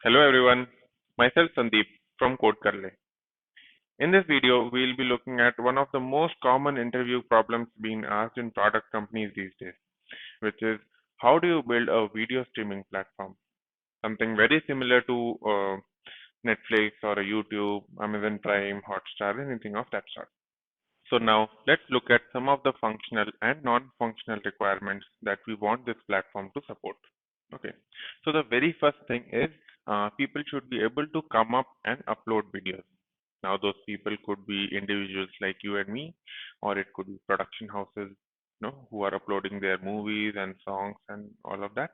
Hello everyone, myself Sandeep from codeKarle. In this video, we'll be looking at one of the most common interview problems being asked in product companies these days, which is how do you build a video streaming platform? Something very similar to Netflix or a YouTube, Amazon Prime, Hotstar, anything of that sort. So now let's look at some of the functional and non-functional requirements that we want this platform to support. Okay, so the very first thing is people should be able to come up and upload videos. Now those people could be individuals like you and me, or it could be production houses, who are uploading their movies and songs and all of that.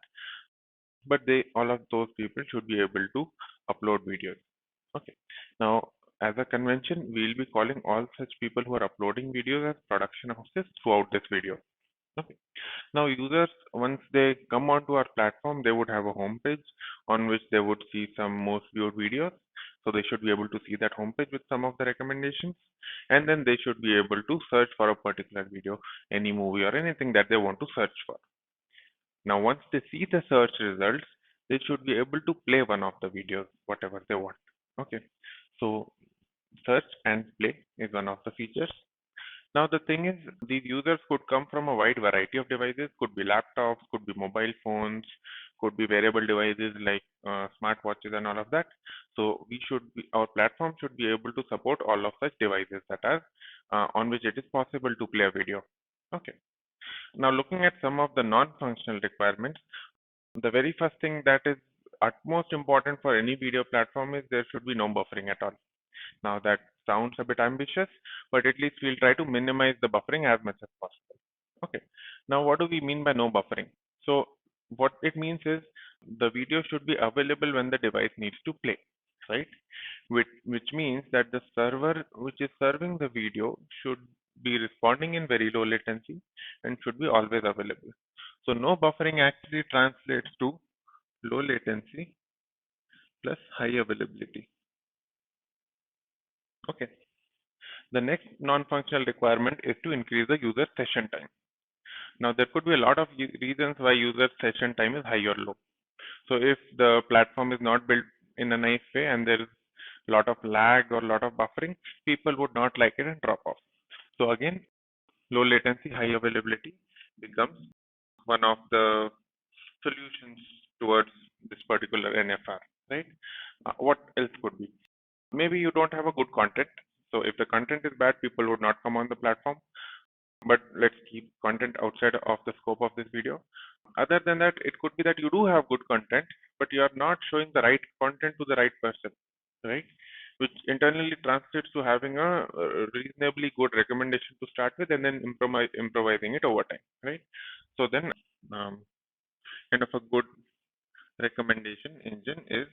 But all of those people should be able to upload videos. Okay. Now, as a convention, we'll be calling all such people who are uploading videos as production houses throughout this video. Okay. Now, users, once they come onto our platform, they would have a home page on which they would see some most viewed videos. So they should be able to see that homepage with some of the recommendations, and then they should be able to search for a particular video, any movie or anything that they want to search for. Now, once they see the search results, they should be able to play one of the videos, whatever they want. Okay, so search and play is one of the features. Now, the thing is, these users could come from a wide variety of devices, could be laptops, could be mobile phones, could be wearable devices like smartwatches and all of that. So our platform should be able to support all of such devices that are on which it is possible to play a video. Okay. Now, looking at some of the non-functional requirements, the very first thing that is utmost important for any video platform is there should be no buffering at all. Now that sounds a bit ambitious, but at least we'll try to minimize the buffering as much as possible. Okay. Now what do we mean by no buffering? So what it means is the video should be available when the device needs to play, right? Which means that the server which is serving the video should be responding in very low latency and should be always available. So no buffering actually translates to low latency plus high availability. Okay. The next non-functional requirement is to increase the user session time. Now, there could be a lot of reasons why user session time is high or low. So, if the platform is not built in a nice way and there is a lot of lag or a lot of buffering, people would not like it and drop off. So, again, low latency, high availability becomes one of the solutions towards this particular NFR, right? What else could be? Maybe you don't have a good content. So if the content is bad, people would not come on the platform. But let's keep content outside of the scope of this video. Other than that, it could be that you do have good content, but you are not showing the right content to the right person, right? Which internally translates to having a reasonably good recommendation to start with and then improvising it over time, right? So then kind of a good recommendation engine is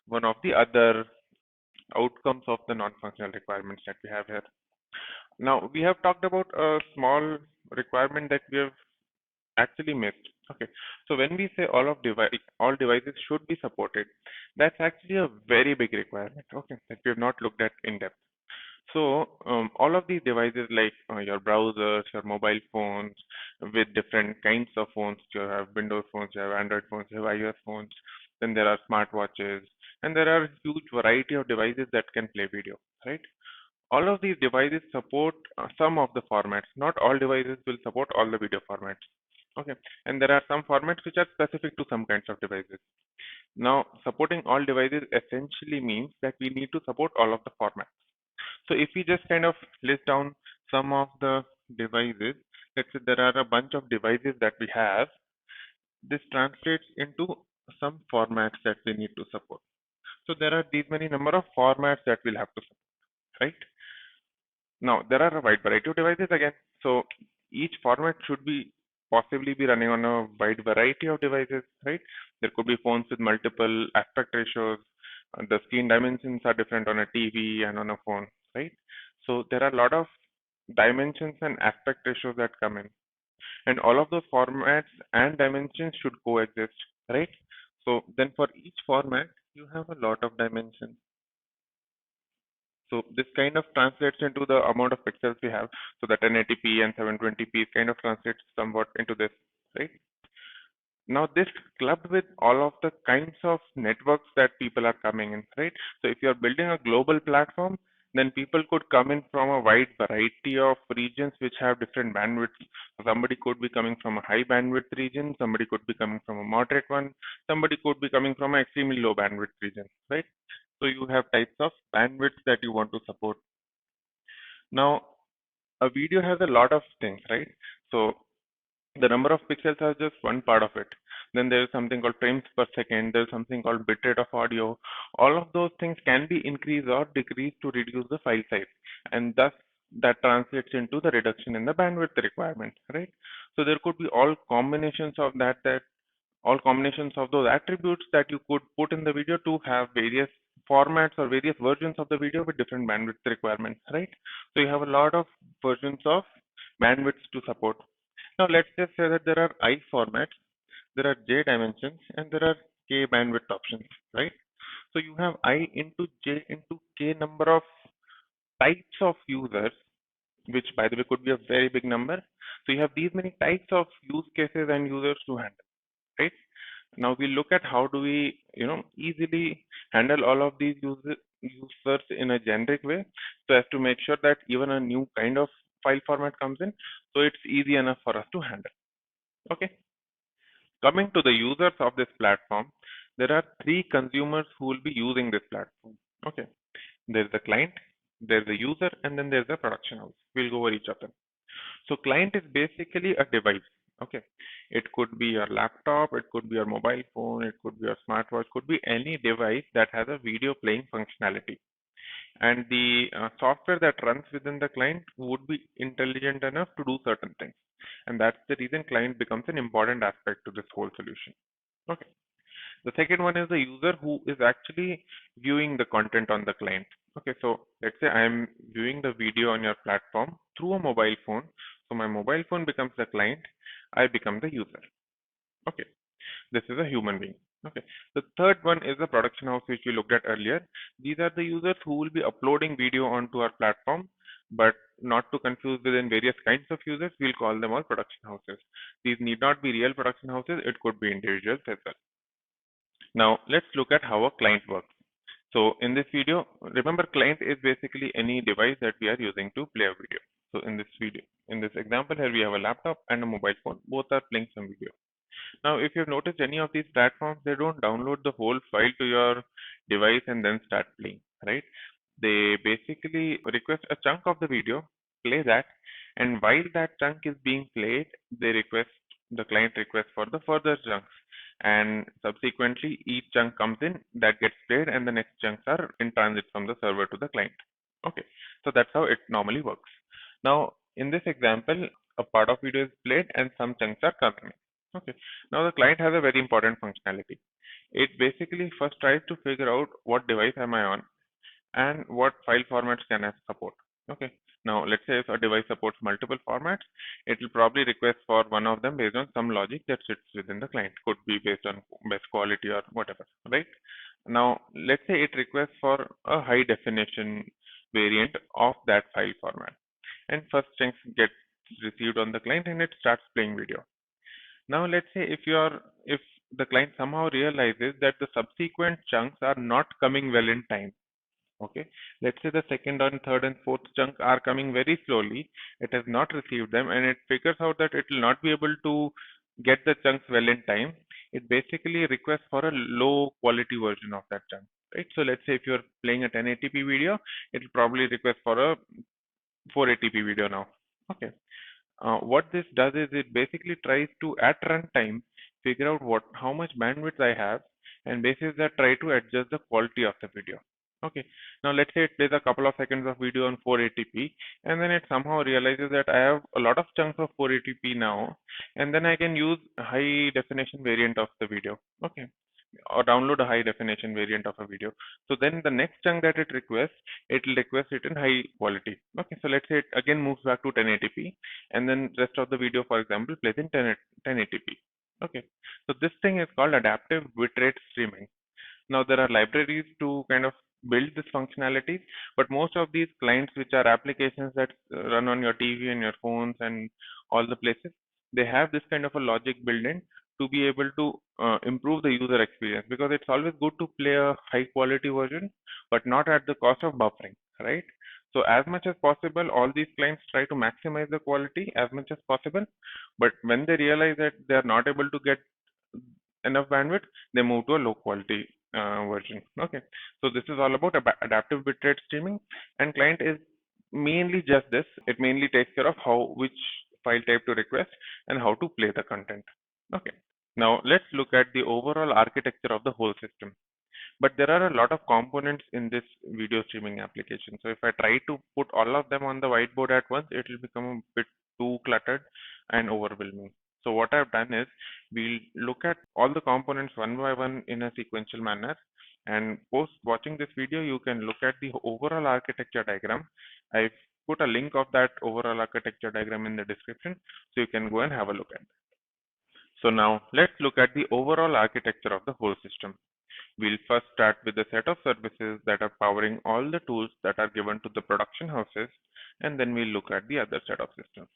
one of the other outcomes of the non-functional requirements that we have here. Now, we have talked about a small requirement that we have actually missed. Okay, so when we say all devices should be supported, that's actually a very big requirement. Okay, that we have not looked at in depth. So all of these devices like your browsers, your mobile phones with different kinds of phones, you have Windows phones, you have Android phones, you have iOS phones, then there are smartwatches, and there are a huge variety of devices that can play video, right? All of these devices support some of the formats. Not all devices will support all the video formats. Okay, and there are some formats which are specific to some kinds of devices. Now, supporting all devices essentially means that we need to support all of the formats. So if we just kind of list down some of the devices, let's say there are a bunch of devices that we have, this translates into some formats that we need to support. So there are these many number of formats that we'll have to support, right? Now, there are a wide variety of devices again. So each format should be possibly be running on a wide variety of devices, right? There could be phones with multiple aspect ratios. The screen dimensions are different on a TV and on a phone, right? So there are a lot of dimensions and aspect ratios that come in. And all of those formats and dimensions should coexist, right? So then for each format, you have a lot of dimensions. So this kind of translates into the amount of pixels we have. So that 1080p and 720p kind of translates somewhat into this, right? Now this clubbed with all of the kinds of networks that people are coming in, right? So if you're building a global platform, then people could come in from a wide variety of regions which have different bandwidths. So somebody could be coming from a high bandwidth region, somebody could be coming from a moderate one, somebody could be coming from an extremely low bandwidth region, right? So you have types of bandwidth that you want to support. Now, a video has a lot of things, right? So the number of pixels are just one part of it. Then there is something called frames per second. There's something called bitrate of audio. All of those things can be increased or decreased to reduce the file size, and thus that translates into the reduction in the bandwidth requirement, right? So there could be all combinations of that all combinations of those attributes that you could put in the video to have various formats or various versions of the video with different bandwidth requirements, right? So you have a lot of versions of bandwidths to support. Now let's just say that there are I formats, there are J dimensions, and there are K bandwidth options, right? So you have I into J into K number of types of users, which by the way could be a very big number. So you have these many types of use cases and users to handle, right? Now we look at how do we, easily handle all of these users in a generic way, so as to make sure that even a new kind of file format comes in, so it's easy enough for us to handle. Okay. Coming to the users of this platform, there are three consumers who will be using this platform. Okay. There's the client, there's the user, and then there's the production house. We'll go over each of them. So client is basically a device. Okay. It could be your laptop, it could be your mobile phone, it could be your smartwatch, could be any device that has a video playing functionality. And the software that runs within the client would be intelligent enough to do certain things. And that's the reason client becomes an important aspect to this whole solution. Okay. The second one is the user who is actually viewing the content on the client. Okay, so let's say I am viewing the video on your platform through a mobile phone. So my mobile phone becomes the client, I become the user. Okay, this is a human being. Okay, the third one is the production house, which we looked at earlier. These are the users who will be uploading video onto our platform, but not to confuse within various kinds of users, we'll call them all production houses. These need not be real production houses, it could be individuals as well. Now let's look at how a client works. So in this video, remember client is basically any device that we are using to play a video. So in this example here, we have a laptop and a mobile phone. Both are playing some video. Now, if you've noticed any of these platforms, they don't download the whole file to your device and then start playing, right? They basically request a chunk of the video, play that, and while that chunk is being played, the client requests for the further chunks. And subsequently, each chunk comes in, that gets played, and the next chunks are in transit from the server to the client. Okay, so that's how it normally works. Now, in this example, a part of video is played and some chunks are coming in. Okay, now the client has a very important functionality. It basically first tries to figure out what device am I on and what file formats can I support. Okay, now let's say if a device supports multiple formats, it will probably request for one of them based on some logic that sits within the client. Could be based on best quality or whatever, right? Now let's say it requests for a high definition variant of that file format, and first chunks get received on the client and it starts playing video. Now let's say if the client somehow realizes that the subsequent chunks are not coming well in time. Okay, let's say the second and third and fourth chunk are coming very slowly. It has not received them and it figures out that it will not be able to get the chunks well in time. It basically requests for a low quality version of that chunk, right? So let's say if you're playing a 1080p video, it will probably request for a 480p video now. Okay. What this does is it basically tries to at runtime figure out how much bandwidth I have, and basis that try to adjust the quality of the video. Okay, now let's say it plays a couple of seconds of video on 480p, and then it somehow realizes that I have a lot of chunks of 480p now, and then I can use high definition variant of the video. Okay, or download a high definition variant of a video. So then the next chunk that it requests, it will request it in high quality. Okay, so let's say it again moves back to 1080p, and then rest of the video, for example, plays in 1080p. Okay, so this thing is called adaptive bitrate streaming. Now there are libraries to kind of build this functionality, but most of these clients, which are applications that run on your TV and your phones and all the places, they have this kind of a logic built in to be able to improve the user experience, because it's always good to play a high quality version, but not at the cost of buffering, right? So as much as possible, all these clients try to maximize the quality as much as possible, but when they realize that they are not able to get enough bandwidth, they move to a low quality version. Okay, so this is all about adaptive bitrate streaming, and client is mainly just this. It mainly takes care of which file type to request and how to play the content. Okay, now let's look at the overall architecture of the whole system. But there are a lot of components in this video streaming application. So if I try to put all of them on the whiteboard at once, it will become a bit too cluttered and overwhelming. So what I've done is we'll look at all the components one by one in a sequential manner. And post watching this video, you can look at the overall architecture diagram. I've put a link of that overall architecture diagram in the description, so you can go and have a look at it. So now let's look at the overall architecture of the whole system. We'll first start with the set of services that are powering all the tools that are given to the production houses, and then we'll look at the other set of systems.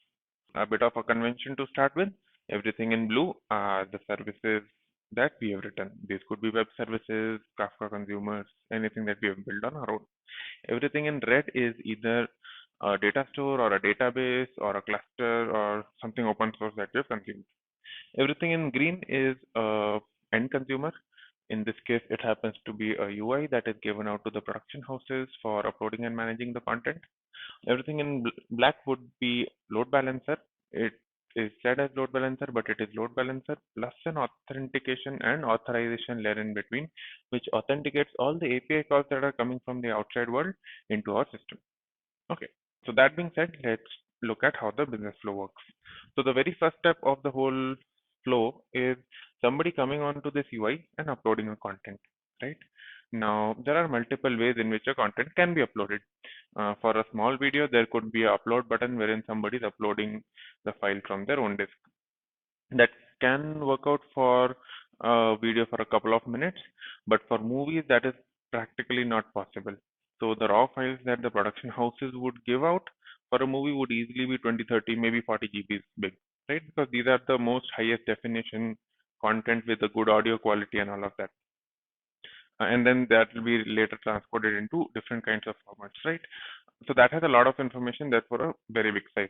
A bit of a convention to start with. Everything in blue are the services that we have written. These could be web services, Kafka consumers, anything that we have built on our own. Everything in red is either a data store or a database or a cluster or something open source that we have consumed. Everything in green is end consumer. In this case, it happens to be a UI that is given out to the production houses for uploading and managing the content. Everything in black would be load balancer. It is said as load balancer, but it is load balancer plus an authentication and authorization layer in between, which authenticates all the API calls that are coming from the outside world into our system. Okay, so that being said, let's look at how the business flow works. So the very first step of the whole flow is somebody coming onto this UI and uploading a content, right? Now, there are multiple ways in which a content can be uploaded. For a small video, there could be an upload button wherein somebody is uploading the file from their own disk. That can work out for a video for a couple of minutes, but for movies, that is practically not possible. So the raw files that the production houses would give out for a movie would easily be 20, 30, maybe 40 GBs big, right? Because these are the most highest definition content with a good audio quality and all of that. And then that will be later transported into different kinds of formats, right? So that has a lot of information, therefore a very big size.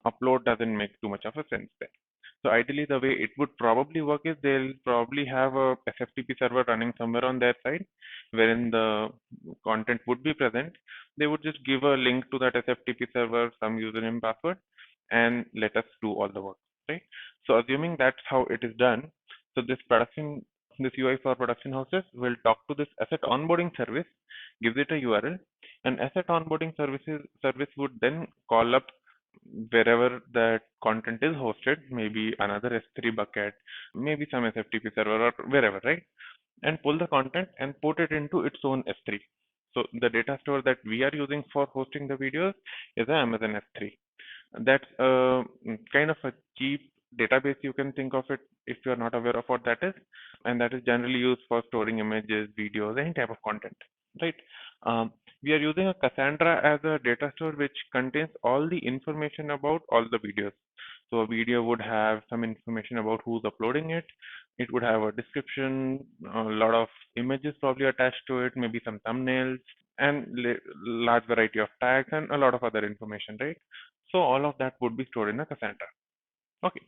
Upload doesn't make too much of a sense there. So ideally, the way it would probably work is they'll probably have a SFTP server running somewhere on their side, wherein the content would be present. They would just give a link to that SFTP server, some username, password, and let us do all the work, right? So assuming that's how it is done, so this UI for production houses will talk to this asset onboarding service, gives it a URL, and asset onboarding service would then call up wherever that content is hosted, maybe another S3 bucket, maybe some SFTP server or wherever, right? And pull the content and put it into its own S3. So the data store that we are using for hosting the videos is an Amazon S3. That's kind of a cheap database, you can think of it if you are not aware of what that is, and that is generally used for storing images, videos, any type of content, right? We are using a Cassandra as a data store which contains all the information about all the videos. So a video would have some information about who's uploading it. It would have a description, a lot of images probably attached to it, maybe some thumbnails, and large variety of tags and a lot of other information, right? So all of that would be stored in a Cassandra. Okay.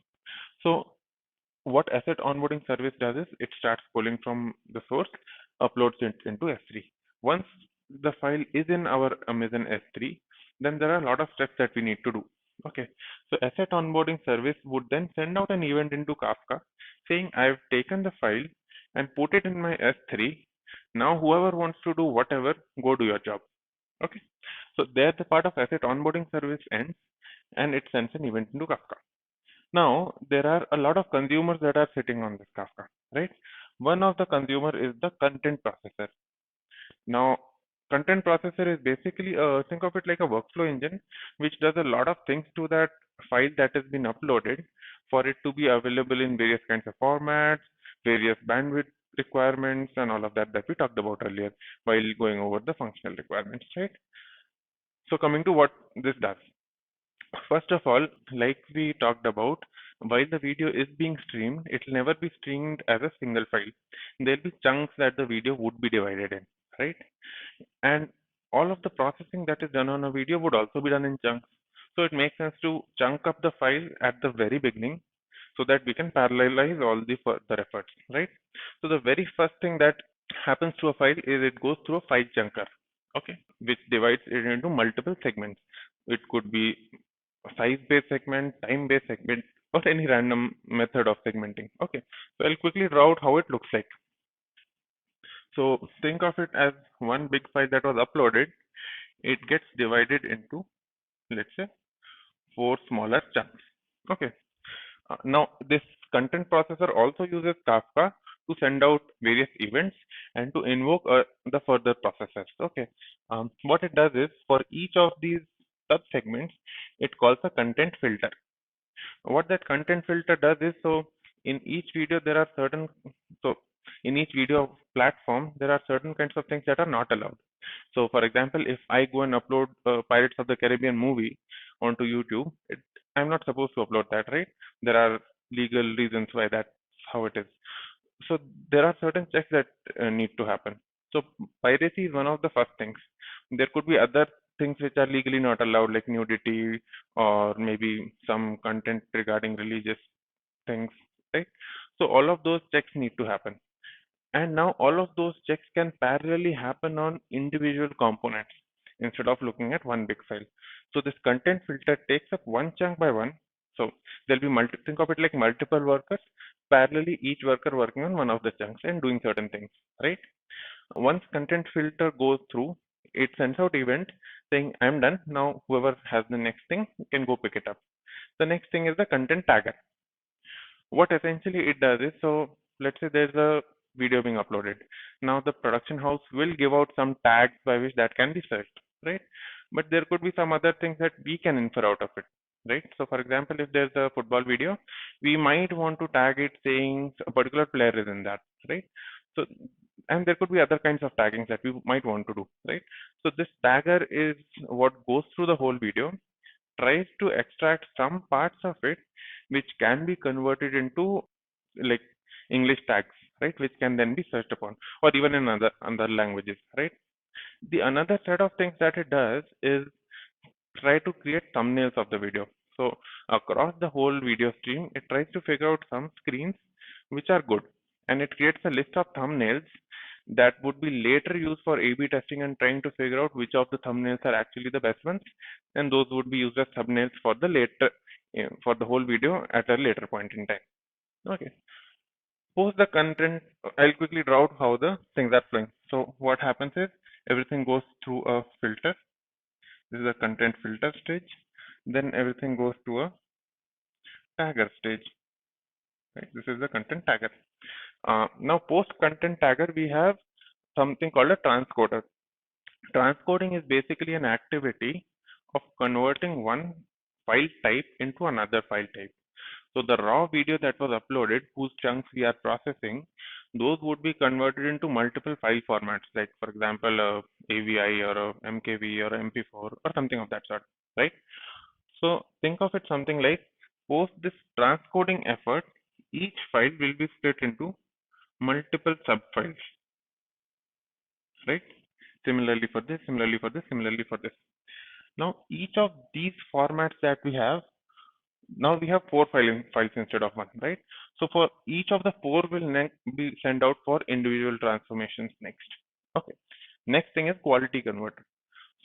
So what asset onboarding service does is it starts pulling from the source, uploads it into S3. Once the file is in our Amazon S3, then there are a lot of steps that we need to do. Okay, so asset onboarding service would then send out an event into Kafka saying, I've taken the file and put it in my S3. Now whoever wants to do whatever, go do your job. Okay, so there the part of asset onboarding service ends and it sends an event into Kafka. Now, there are a lot of consumers that are sitting on this Kafka, right? One of the consumer is the content processor. Now, content processor is basically, think of it like a workflow engine, which does a lot of things to that file that has been uploaded for it to be available in various kinds of formats, various bandwidth requirements, and all of that that we talked about earlier while going over the functional requirements, right? So coming to what this does. First of all, like we talked about, while the video is being streamed, it will never be streamed as a single file. There'll be chunks that the video would be divided in, right? And all of the processing that is done on a video would also be done in chunks. So it makes sense to chunk up the file at the very beginning so that we can parallelize all the further efforts, right? So the very first thing that happens to a file is it goes through a file chunker, okay, which divides it into multiple segments. It could be a size-based segment, time-based segment, or any random method of segmenting. Okay, so I'll quickly draw out how it looks like. So think of it as one big file that was uploaded. It gets divided into, let's say, four smaller chunks. Okay. Now this content processor also uses Kafka to send out various events and to invoke the further processes. Okay. What it does is for each of these sub-segments, it calls a content filter. What that content filter does is, so in each video there are certain, so in each video platform there are certain kinds of things that are not allowed. So for example, if I go and upload Pirates of the Caribbean movie onto YouTube, I'm not supposed to upload that, right? There are legal reasons why that's how it is. So there are certain checks that need to happen. So piracy is one of the first things. There could be other things which are legally not allowed, like nudity or maybe some content regarding religious things, right? So all of those checks need to happen. And now all of those checks can parallelly happen on individual components instead of looking at one big file. So this content filter takes up one chunk by one. So there'll be think of it like multiple workers, parallelly each worker working on one of the chunks and doing certain things, right? Once content filter goes through, it sends out event saying, I'm done. Now whoever has the next thing can go pick it up. The next thing is the content tagger. What essentially it does is, so let's say there's a video being uploaded. Now the production house will give out some tags by which that can be searched, right? But there could be some other things that we can infer out of it, right? So for example, if there's a football video, we might want to tag it saying a particular player is in that, right? So, and there could be other kinds of taggings that we might want to do, right? So this tagger is what goes through the whole video, tries to extract some parts of it which can be converted into like English tags, right, which can then be searched upon, or even in other languages, right? The another set of things that it does is try to create thumbnails of the video. So across the whole video stream, it tries to figure out some screens which are good, and it creates a list of thumbnails that would be later used for A/B testing and trying to figure out which of the thumbnails are actually the best ones, and those would be used as thumbnails for the later for the whole video at a later point in time. Okay. Post the content, I'll quickly draw out how the things are flowing. So what happens is everything goes through a filter. This is a content filter stage. Then everything goes to a tagger stage. Right? This is the content tagger. Now post content tagger, we have something called a transcoder. Transcoding is basically an activity of converting one file type into another file type. So the raw video that was uploaded, whose chunks we are processing, those would be converted into multiple file formats, like for example, a AVI or a MKV or a MP4 or something of that sort, right? So think of it something like, post this transcoding effort, each file will be split into multiple subfiles, right? Similarly for this, similarly for this, similarly for this. Now each of these formats that we have, now we have four files instead of one, right? So for each of the four will be sent out for individual transformations next. Okay. Next thing is quality converter.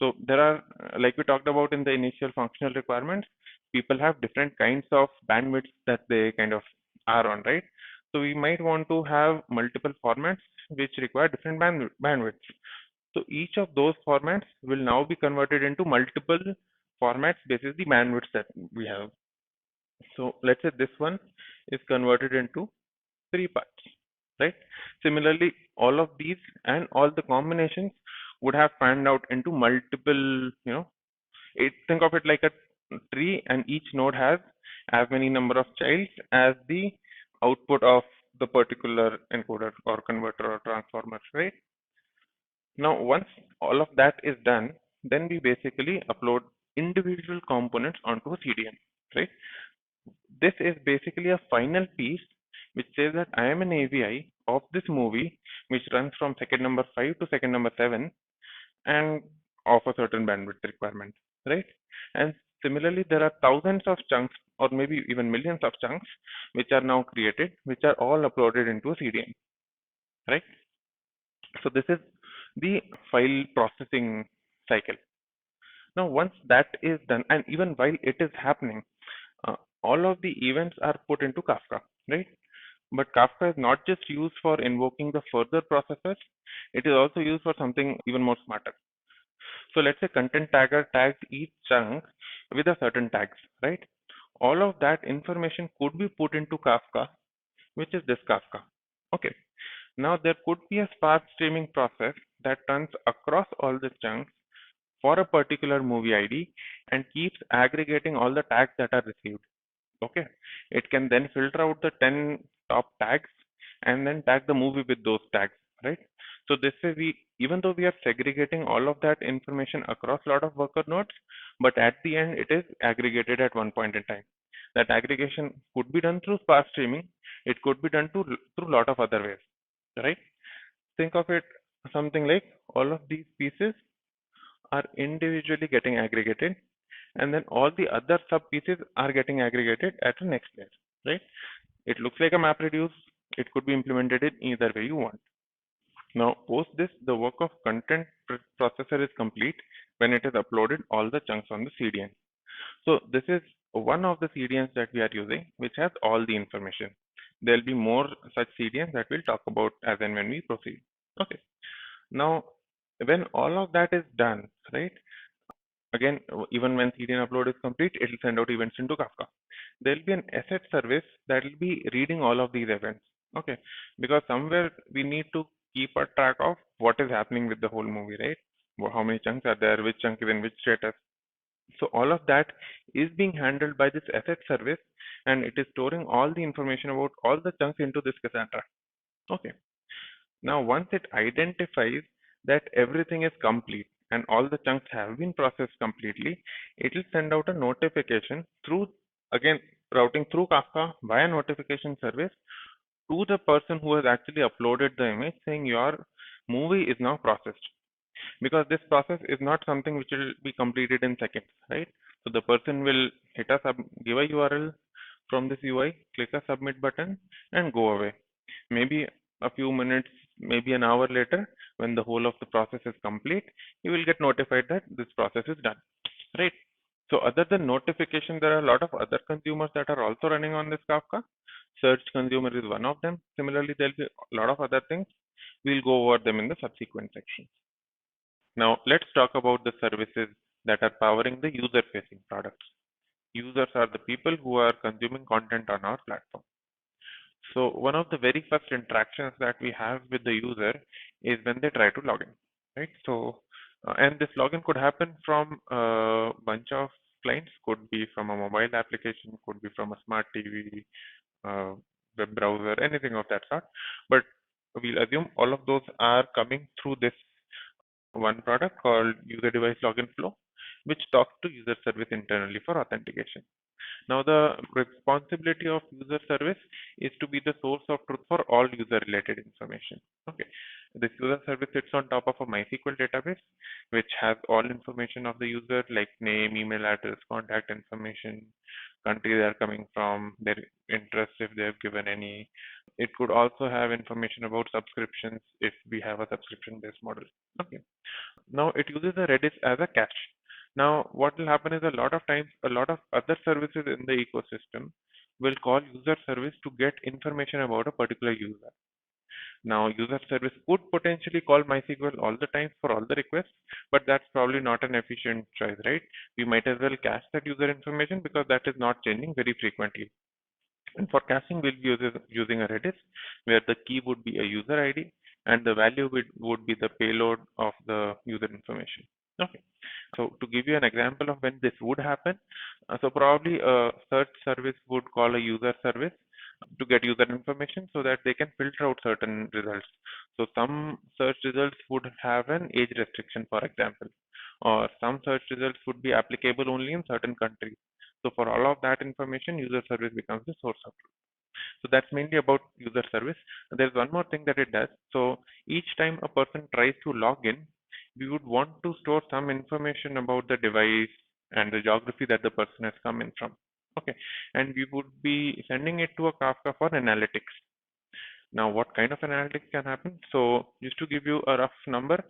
So there are, like we talked about in the initial functional requirements, people have different kinds of bandwidths that they kind of are on, right? So we might want to have multiple formats which require different bandwidths. So each of those formats will now be converted into multiple formats based on the bandwidths that we have. So let's say this one is converted into three parts, right? Similarly, all of these and all the combinations would have panned out into multiple, think of it like a tree, and each node has as many number of childs as the output of the particular encoder or converter or transformer, right? Now, once all of that is done, then we basically upload individual components onto a CDN, right? this is basically a final piece which says that I am an AVI of this movie which runs from second number 5 to second number 7 and of a certain bandwidth requirement, right? And similarly, there are thousands of chunks or maybe even millions of chunks which are now created, which are all uploaded into a CDN, right? So this is the file processing cycle. Now, once that is done, and even while it is happening, all of the events are put into Kafka, right? But Kafka is not just used for invoking the further processors, it is also used for something even more smarter. So let's say content tagger tagged each chunk with a certain tags, right? All of that information could be put into Kafka, which is this Kafka. Okay. Now there could be a sparse streaming process that runs across all the chunks for a particular movie ID and keeps aggregating all the tags that are received. Okay. It can then filter out the 10 top tags and then tag the movie with those tags, right? So this way even though we are segregating all of that information across a lot of worker nodes, but at the end it is aggregated at one point in time. That aggregation could be done through sparse streaming. It could be done through a lot of other ways, right? Think of it something like all of these pieces are individually getting aggregated and then all the other sub pieces are getting aggregated at the next layer, right? It looks like a map reduce. It could be implemented in either way you want. Now, post this, the work of content processor is complete when it is uploaded all the chunks on the CDN. So this is one of the CDNs that we are using, which has all the information. There will be more such CDNs that we'll talk about as and when we proceed. Okay. Now, when all of that is done, right? Again, even when CDN upload is complete, it will send out events into Kafka. There will be an asset service that will be reading all of these events. Okay, because somewhere we need to keep a track of what is happening with the whole movie, right? How many chunks are there, which chunk is in which status. So all of that is being handled by this asset service and it is storing all the information about all the chunks into this Cassandra. Okay. Now, once it identifies that everything is complete and all the chunks have been processed completely, it will send out a notification through, again, routing through Kafka via notification service to the person who has actually uploaded the image saying your movie is now processed. Because this process is not something which will be completed in seconds, right? So the person will give a URL from this UI, click a submit button and go away. Maybe a few minutes, maybe an hour later, when the whole of the process is complete, you will get notified that this process is done, right? So other than notification, there are a lot of other consumers that are also running on this Kafka. Search consumer is one of them. Similarly, there'll be a lot of other things. We'll go over them in the subsequent section. Now, let's talk about the services that are powering the user-facing products. Users are the people who are consuming content on our platform. So one of the very first interactions that we have with the user is when they try to log in, right? So, and this login could happen from a bunch of clients, could be from a mobile application, could be from a smart TV, web browser, anything of that sort. But we'll assume all of those are coming through this one product called user device login flow, which talks to user service internally for authentication. Now, the responsibility of user service is to be the source of truth for all user related information. Okay. This user service sits on top of a MySQL database, which has all information of the user like name, email address, contact information, country they are coming from, their interests if they have given any. It could also have information about subscriptions if we have a subscription based model. Okay. Now it uses a Redis as a cache. Now what will happen is a lot of times a lot of other services in the ecosystem will call user service to get information about a particular user. Now user service could potentially call MySQL all the time for all the requests, but that's probably not an efficient choice, right? We might as well cache that user information because that is not changing very frequently. And for caching, we'll be using a Redis where the key would be a user ID and the value would be the payload of the user information. Okay. So to give you an example of when this would happen, so probably a search service would call a user service to get user information so that they can filter out certain results. So some search results would have an age restriction, for example, or some search results would be applicable only in certain countries. So for all of that information, user service becomes the source of truth. So that's mainly about user service. There's one more thing that it does. So each time a person tries to log in, we would want to store some information about the device and the geography that the person has come in from. Okay, and we would be sending it to a Kafka for analytics. Now, what kind of analytics can happen? So, just to give you a rough number,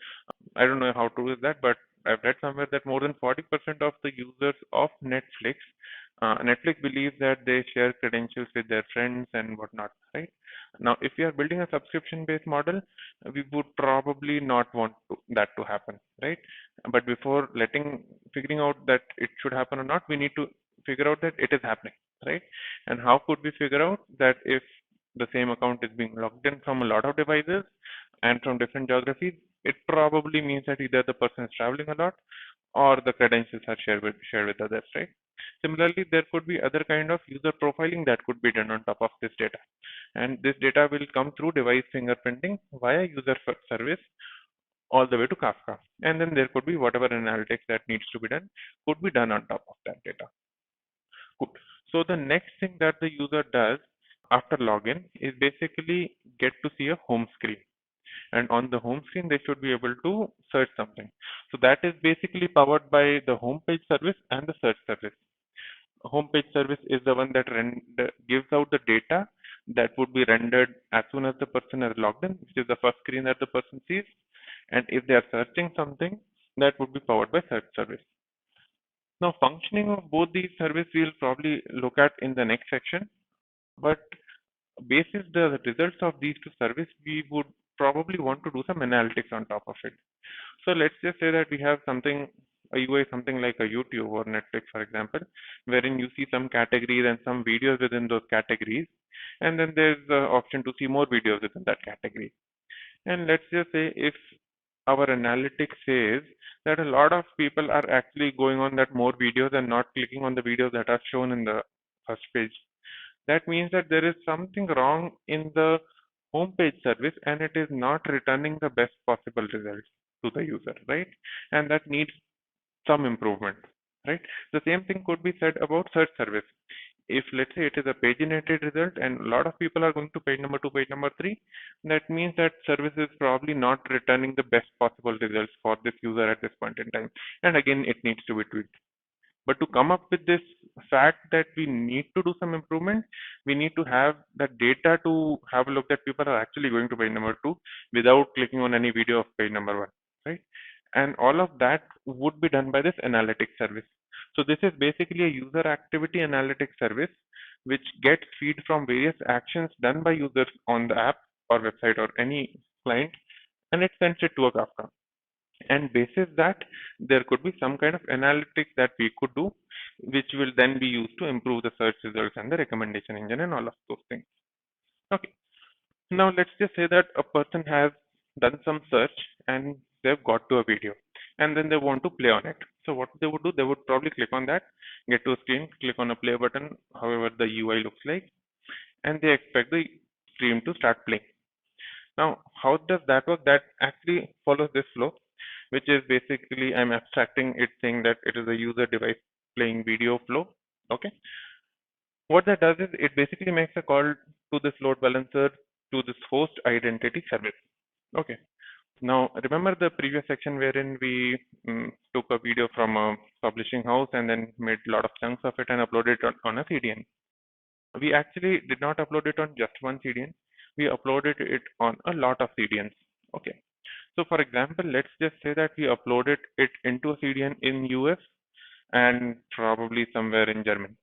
I don't know how true is that, but I've read somewhere that more than 40% of the users of Netflix believes that they share credentials with their friends and whatnot, right? Now, if we are building a subscription-based model, we would probably not want that to happen, right? But before figuring out that it should happen or not, we need to figure out that it is happening, right? And how could we figure out that if the same account is being logged in from a lot of devices and from different geographies, it probably means that either the person is traveling a lot or the credentials are shared with others, right? Similarly, there could be other kind of user profiling that could be done on top of this data. And this data will come through device fingerprinting via user service all the way to Kafka. And then there could be whatever analytics that needs to be done could be done on top of that data. Good. So the next thing that the user does after login is basically get to see a home screen. And on the home screen, they should be able to search something. So that is basically powered by the homepage service and the search service. Homepage service is the one that gives out the data that would be rendered as soon as the person has logged in, which is the first screen that the person sees. And if they are searching something, that would be powered by search service. Now, functioning of both these services we'll probably look at in the next section, but basis the results of these two services, we would probably want to do some analytics on top of it. So let's just say that we have a UI, something like a YouTube or Netflix, for example, wherein you see some categories and some videos within those categories, and then there's the option to see more videos within that category. And let's just say if our analytics says that a lot of people are actually going on that more videos and not clicking on the videos that are shown in the first page. That means that there is something wrong in the homepage service and it is not returning the best possible results to the user, right? And that needs some improvement, right? The same thing could be said about search service. If let's say it is a paginated result and a lot of people are going to page number 2, page number 3, that means that service is probably not returning the best possible results for this user at this point in time. And again, it needs to be tweaked. But to come up with this fact that we need to do some improvement, we need to have that data to have a look that people are actually going to page number 2 without clicking on any video of page number 1, right? And all of that would be done by this analytics service. So this is basically a user activity analytics service which gets feed from various actions done by users on the app or website or any client, and it sends it to a Kafka. And basis that, there could be some kind of analytics that we could do, which will then be used to improve the search results and the recommendation engine and all of those things. Okay. Now let's just say that a person has done some search and they've got to a video and then they want to play on it. So what they would do, they would probably click on that, get to a screen, click on a play button, however the UI looks like, and they expect the stream to start playing. Now, how does that work? That actually follows this flow, which is basically I'm abstracting it saying that it is a user device playing video flow. Okay. What that does is it basically makes a call to this load balancer to this host identity service. Okay. Now, remember the previous section wherein we took a video from a publishing house and then made a lot of chunks of it and uploaded it on a CDN. We actually did not upload it on just one CDN. We uploaded it on a lot of CDNs. Okay. So for example, let's just say that we uploaded it into a CDN in US and probably somewhere in Germany.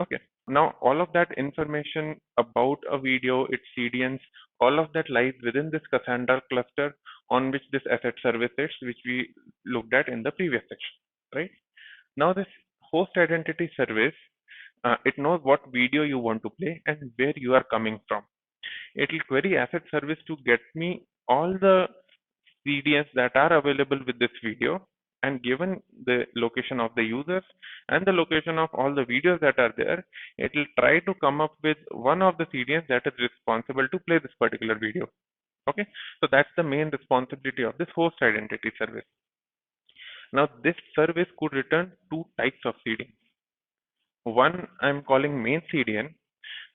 Okay. Now all of that information about a video, its CDNs, all of that lies within this Cassandra cluster on which this asset service is, which we looked at in the previous section, right? Now this host identity service, it knows what video you want to play and where you are coming from. It will query asset service to get me all the CDNs that are available with this video, and given the location of the users and the location of all the videos that are there, it will try to come up with one of the CDNs that is responsible to play this particular video. Okay, so that's the main responsibility of this host identity service. Now this service could return two types of CDNs. One I'm calling main CDN,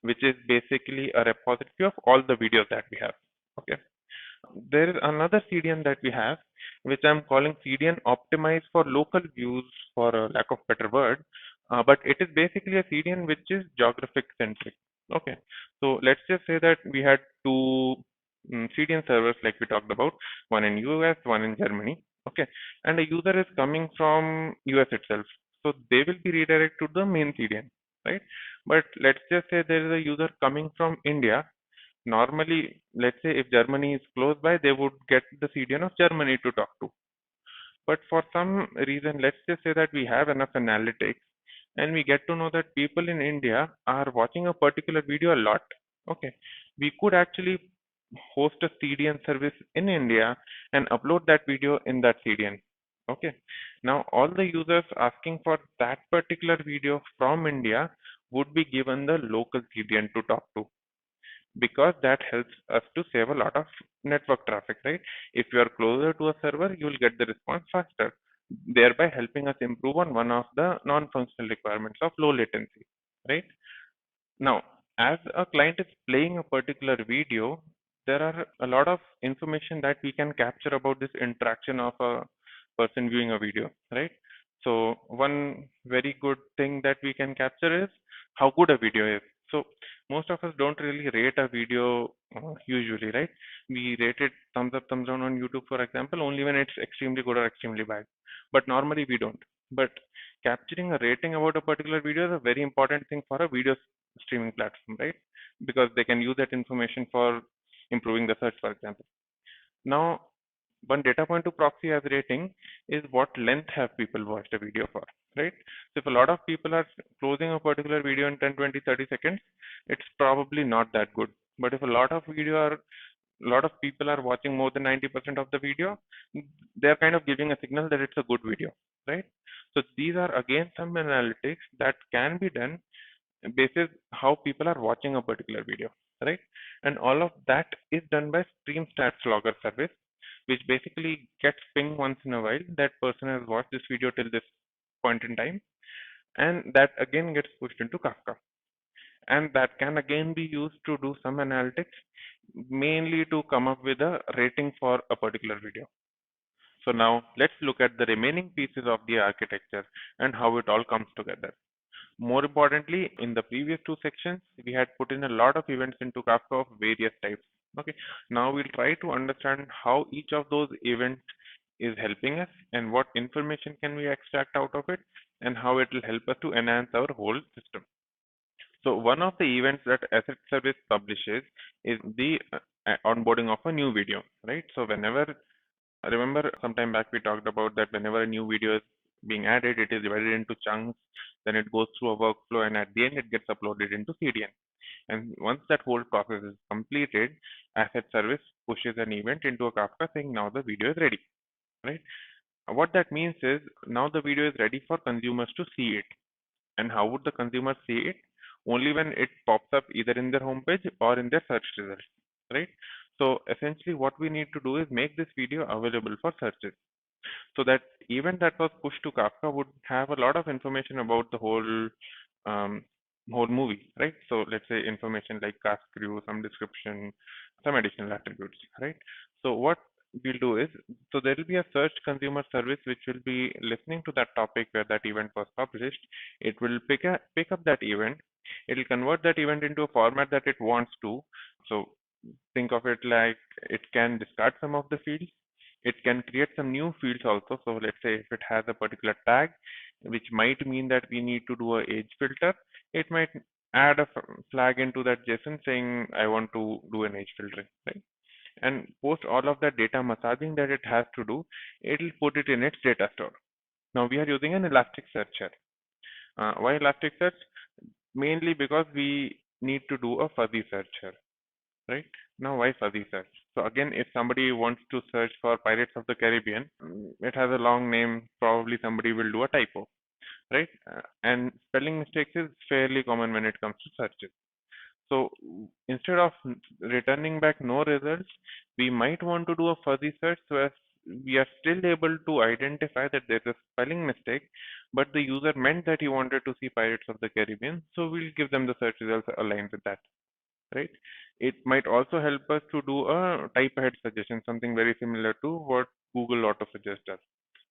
which is basically a repository of all the videos that we have. Okay. There is another CDN that we have, which I'm calling CDN optimized for local views, for a lack of better word. But it is basically a CDN which is geographic centric. Okay. So let's just say that we had two CDN servers like we talked about, one in US, one in Germany. Okay. And a user is coming from US itself. So they will be redirected to the main CDN, right? But let's just say there is a user coming from India. Normally, let's say if Germany is close by, they would get the CDN of Germany to talk to. But for some reason, let's just say that we have enough analytics and we get to know that people in India are watching a particular video a lot. Okay. We could actually host a CDN service in India and upload that video in that CDN. Okay. Now, all the users asking for that particular video from India would be given the local CDN to talk to, because that helps us to save a lot of network traffic, right? If you are closer to a server, you will get the response faster, thereby helping us improve on one of the non-functional requirements of low latency, right? Now, as a client is playing a particular video, there are a lot of information that we can capture about this interaction of a person viewing a video, right? So one very good thing that we can capture is how good a video is. So most of us don't really rate a video usually, right? We rate it thumbs up, thumbs down on YouTube, for example, only when it's extremely good or extremely bad. But normally we don't. But capturing a rating about a particular video is a very important thing for a video streaming platform, right? Because they can use that information for improving the search, for example. Now, one data point to proxy as rating is what length have people watched a video for, right? So if a lot of people are closing a particular video in 10, 20, 30 seconds, it's probably not that good. But if a lot of people are watching more than 90% of the video, they're kind of giving a signal that it's a good video, right? So these are again some analytics that can be done basis how people are watching a particular video, right? And all of that is done by Stream Stats Logger service, which basically gets ping once in a while that person has watched this video till this point in time, and that again gets pushed into Kafka. And that can again be used to do some analytics, mainly to come up with a rating for a particular video. So now let's look at the remaining pieces of the architecture and how it all comes together. More importantly, in the previous two sections, we had put in a lot of events into Kafka of various types. Okay, now we'll try to understand how each of those events is helping us and what information can we extract out of it and how it will help us to enhance our whole system. So one of the events that asset service publishes is the onboarding of a new video, right? So whenever, remember sometime back we talked about that whenever a new video is being added, it is divided into chunks, then it goes through a workflow, and at the end it gets uploaded into CDN. And once that whole process is completed, asset service pushes an event into a Kafka saying now the video is ready, right? What that means is now the video is ready for consumers to see it. And how would the consumer see it? Only when it pops up either in their homepage or in their search results, right? So essentially what we need to do is make this video available for searches. So that event that was pushed to Kafka would have a lot of information about the um, whole movie, right? So let's say information like cast crew, some description, some additional attributes, right? So what we'll do is, so there will be a search consumer service which will be listening to that topic where that event was published. It will pick up that event. It will convert that event into a format that it wants to. So think of it like it can discard some of the fields. It can create some new fields also. So let's say if it has a particular tag, which might mean that we need to do a age filter, it might add a flag into that JSON saying I want to do an age filtering, right? And post all of that data massaging that it has to do, it'll put it in its data store. Now we are using an Elasticsearch here. Why Elasticsearch? Mainly because we need to do a fuzzy search here, right? Now why fuzzy search? So again, if somebody wants to search for Pirates of the Caribbean, it has a long name, probably somebody will do a typo, right? And spelling mistakes is fairly common when it comes to searches. So instead of returning back no results, we might want to do a fuzzy search so as we are still able to identify that there's a spelling mistake, but the user meant that he wanted to see Pirates of the Caribbean, so we'll give them the search results aligned with that, right? It might also help us to do a type ahead suggestion, something very similar to what Google Auto Suggest does,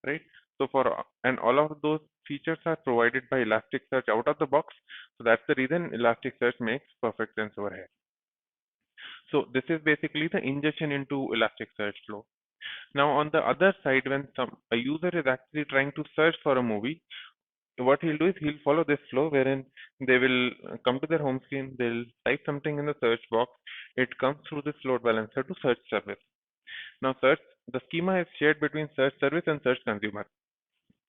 right? So and all of those features are provided by Elasticsearch out of the box. So that's the reason Elasticsearch makes perfect sense over here. So this is basically the ingestion into Elasticsearch flow. Now on the other side, when a user is actually trying to search for a movie, what he'll do is he'll follow this flow wherein they will come to their home screen, they'll type something in the search box, it comes through this load balancer to search service. Now the schema is shared between search service and search consumer.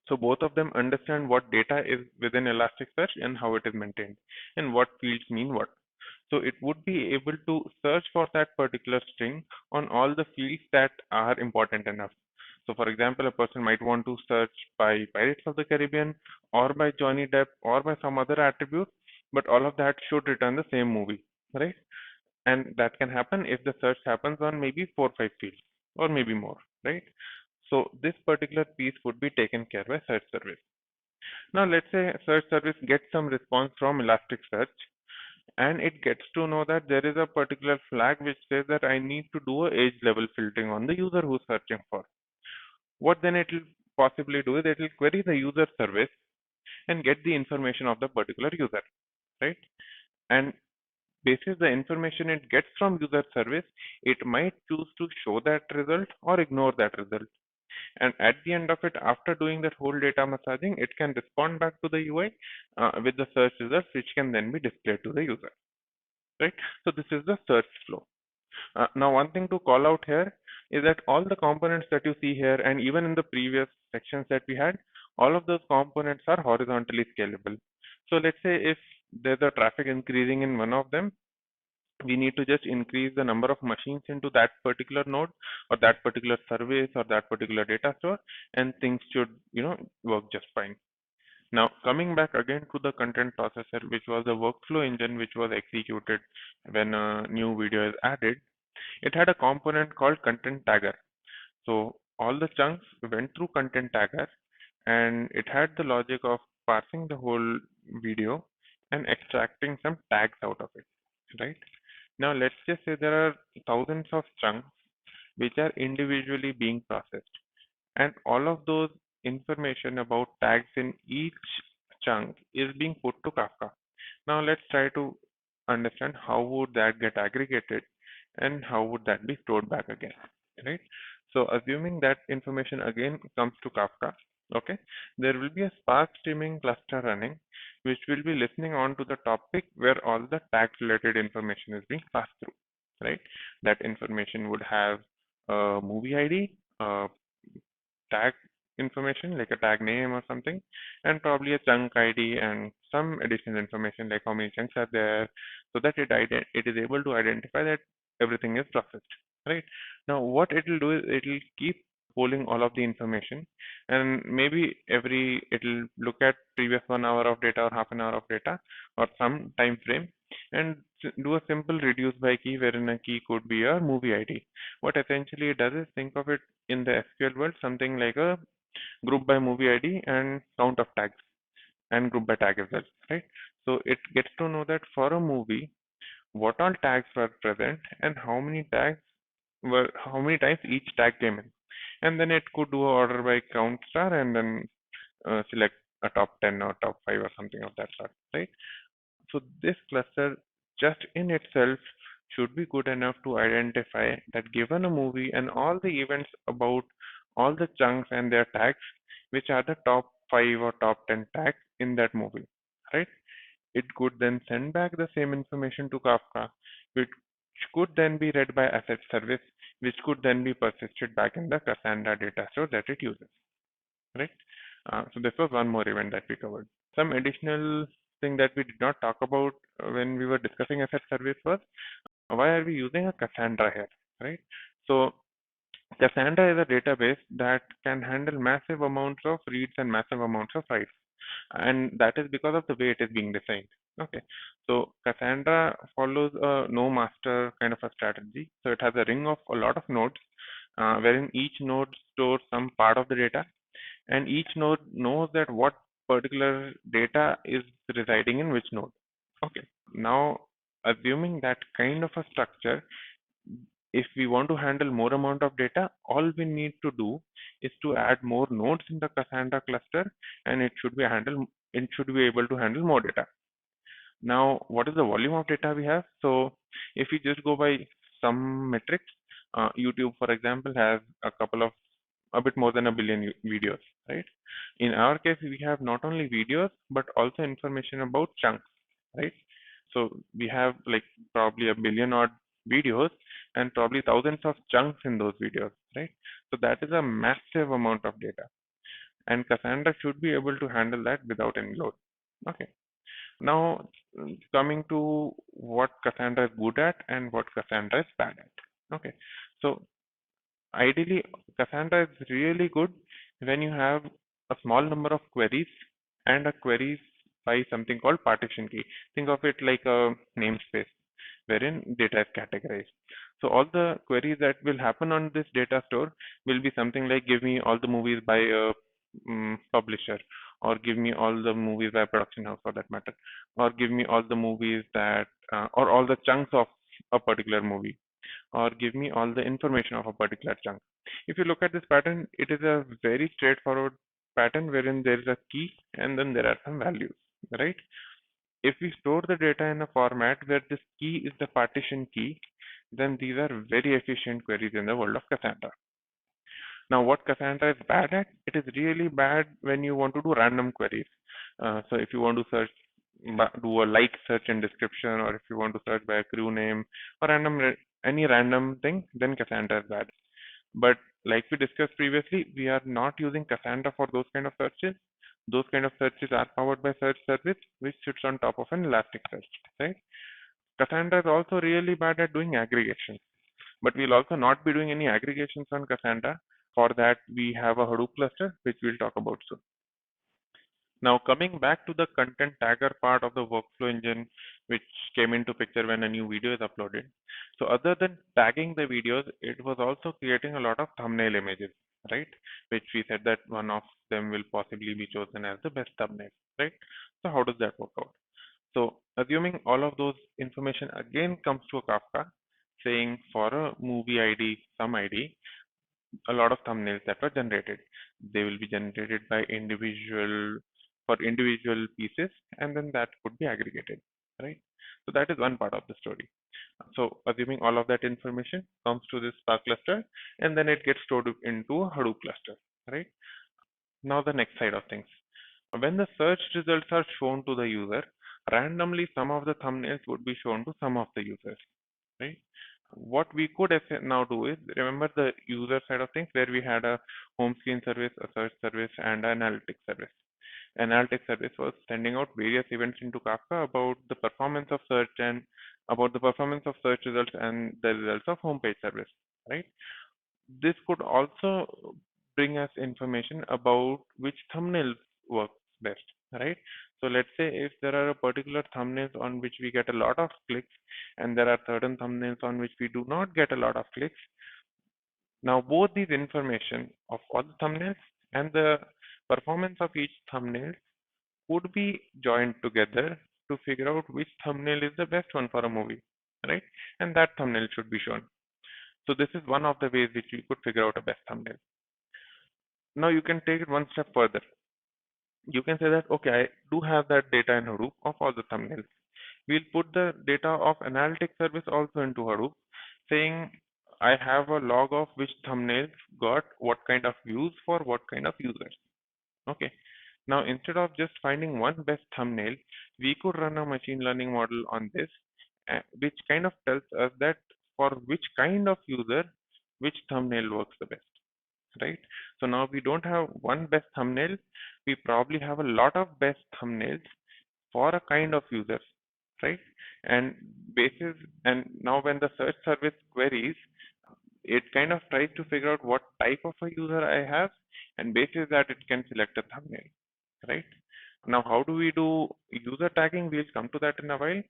So both of them understand what data is within Elasticsearch and how it is maintained and what fields mean what. So it would be able to search for that particular string on all the fields that are important enough. So for example, a person might want to search by Pirates of the Caribbean or by Johnny Depp or by some other attribute, but all of that should return the same movie, right? And that can happen if the search happens on maybe 4 or 5 fields or maybe more, right? So this particular piece would be taken care by search service. Now let's say search service gets some response from Elasticsearch and it gets to know that there is a particular flag which says that I need to do a age level filtering on the user who's searching for. What then it will possibly do is it will query the user service and get the information of the particular user, right? And basis the information it gets from user service, it might choose to show that result or ignore that result. And at the end of it, after doing that whole data massaging, it can respond back to the UI with the search results, which can then be displayed to the user, right? So this is the search flow. Now, one thing to call out here is that all the components that you see here, and even in the previous sections that we had, all of those components are horizontally scalable. So let's say if there's a traffic increasing in one of them, we need to just increase the number of machines into that particular node or that particular service or that particular data store, and things should, work just fine. Now, coming back again to the content processor, which was the workflow engine which was executed when a new video is added, it had a component called content tagger. So all the chunks went through content tagger and it had the logic of parsing the whole video and extracting some tags out of it, right? Now let's just say there are thousands of chunks which are individually being processed, and all of those information about tags in each chunk is being put to Kafka. Now let's try to understand how would that get aggregated and how would that be stored back again, right? So assuming that information again comes to Kafka, okay, there will be a Spark streaming cluster running which will be listening on to the topic where all the tag related information is being passed through, right? That information would have a movie ID, a tag information like a tag name or something, and probably a chunk ID and some additional information like how many chunks are there, so that it is able to identify that everything is processed, right? Now what it will do is it will keep polling all of the information, and maybe it'll look at previous 1 hour of data or half an hour of data or some time frame and do a simple reduce by key wherein a key could be a movie ID. What essentially it does is think of it in the SQL world something like a group by movie ID and count of tags and group by tag as well, right? So it gets to know that for a movie, what all tags were present and how many times each tag came in. And then it could do a order by count star and then select a top 10 or top 5 or something of that sort, right? So this cluster just in itself should be good enough to identify that given a movie and all the events about all the chunks and their tags, which are the top 5 or top 10 tags in that movie, right? It could then send back the same information to Kafka, which could then be read by asset service, which could then be persisted back in the Cassandra data store that it uses, right? So this was one more event that we covered. Some additional thing that we did not talk about when we were discussing asset service was why are we using a Cassandra here, right? So Cassandra is a database that can handle massive amounts of reads and massive amounts of writes, and that is because of the way it is being designed. Okay, so Cassandra follows a no master kind of a strategy. So it has a ring of a lot of nodes, wherein each node stores some part of the data, and each node knows that what particular data is residing in which node. Okay, now assuming that kind of a structure, if we want to handle more amount of data, all we need to do is to add more nodes in the Cassandra cluster, and it should be able to handle more data. Now, what is the volume of data we have? So, if we just go by some metrics, YouTube, for example, has a bit more than a billion videos, right? In our case, we have not only videos, but also information about chunks, right? So, we have like probably a billion odd videos and probably thousands of chunks in those videos, right? So, that is a massive amount of data. And Cassandra should be able to handle that without any load. Okay. Now, coming to what Cassandra is good at and what Cassandra is bad at. Okay, so ideally, Cassandra is really good when you have a small number of queries and a queries by something called partition key. Think of it like a namespace wherein data is categorized. So all the queries that will happen on this data store will be something like give me all the movies by a publisher, or give me all the movies by production house for that matter, or give me all the movies that or all the chunks of a particular movie, or give me all the information of a particular chunk. If you look at this pattern, it is a very straightforward pattern wherein there is a key and then there are some values, right? If we store the data in a format where this key is the partition key, then these are very efficient queries in the world of Cassandra. Now, what Cassandra is bad at, it is really bad when you want to do random queries. So if you want to search, do a like search in description, or if you want to search by a crew name or any random thing, then Cassandra is bad. But like we discussed previously, we are not using Cassandra for those kind of searches. Those kind of searches are powered by search service, which sits on top of an Elasticsearch, right? Cassandra is also really bad at doing aggregation, but we'll also not be doing any aggregations on Cassandra. For that, we have a Hadoop cluster, which we'll talk about soon. Now, coming back to the content tagger part of the workflow engine, which came into picture when a new video is uploaded. So other than tagging the videos, it was also creating a lot of thumbnail images, right? Which we said that one of them will possibly be chosen as the best thumbnail, right? So how does that work out? So assuming all of those information again comes to a Kafka, saying for a movie ID, some ID, a lot of thumbnails that were generated. They will be generated by individual pieces, and then that could be aggregated, right? So that is one part of the story. So assuming all of that information comes to this Spark cluster, and then it gets stored into a Hadoop cluster, right? Now the next side of things. When the search results are shown to the user, randomly some of the thumbnails would be shown to some of the users, right? What we could now do is remember the user side of things where we had a home screen service, a search service, and an analytics service. Analytics service was sending out various events into Kafka about the performance of search and about the performance of search results and the results of homepage service, right? This could also bring us information about which thumbnails work best, right? So let's say if there are a particular thumbnails on which we get a lot of clicks, and there are certain thumbnails on which we do not get a lot of clicks. Now both these information of all the thumbnails and the performance of each thumbnail would be joined together to figure out which thumbnail is the best one for a movie, right? And that thumbnail should be shown. So this is one of the ways which you could figure out a best thumbnail. Now you can take it one step further. You can say that, okay, I do have that data in Hadoop of all the thumbnails. We'll put the data of analytics service also into Hadoop, saying I have a log of which thumbnails got what kind of views for what kind of users. Okay. Now, instead of just finding one best thumbnail, we could run a machine learning model on this, which kind of tells us that for which kind of user, which thumbnail works the best, right? So now we don't have one best thumbnail, we probably have a lot of best thumbnails for a kind of users, right? And basis, and now when the search service queries, it kind of tries to figure out what type of a user I have, and basis that it can select a thumbnail, right? Now, how do we do user tagging? We'll come to that in a while.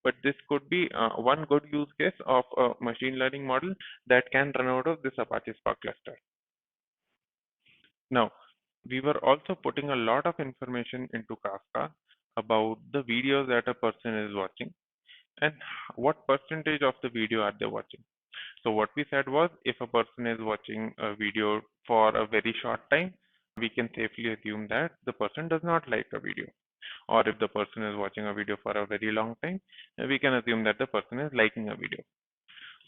but this could be one good use case of a machine learning model that can run out of this Apache Spark cluster. Now, we were also putting a lot of information into Kafka about the videos that a person is watching and what percentage of the video are they watching. So what we said was, if a person is watching a video for a very short time, we can safely assume that the person does not like a video. Or if the person is watching a video for a very long time, we can assume that the person is liking a video.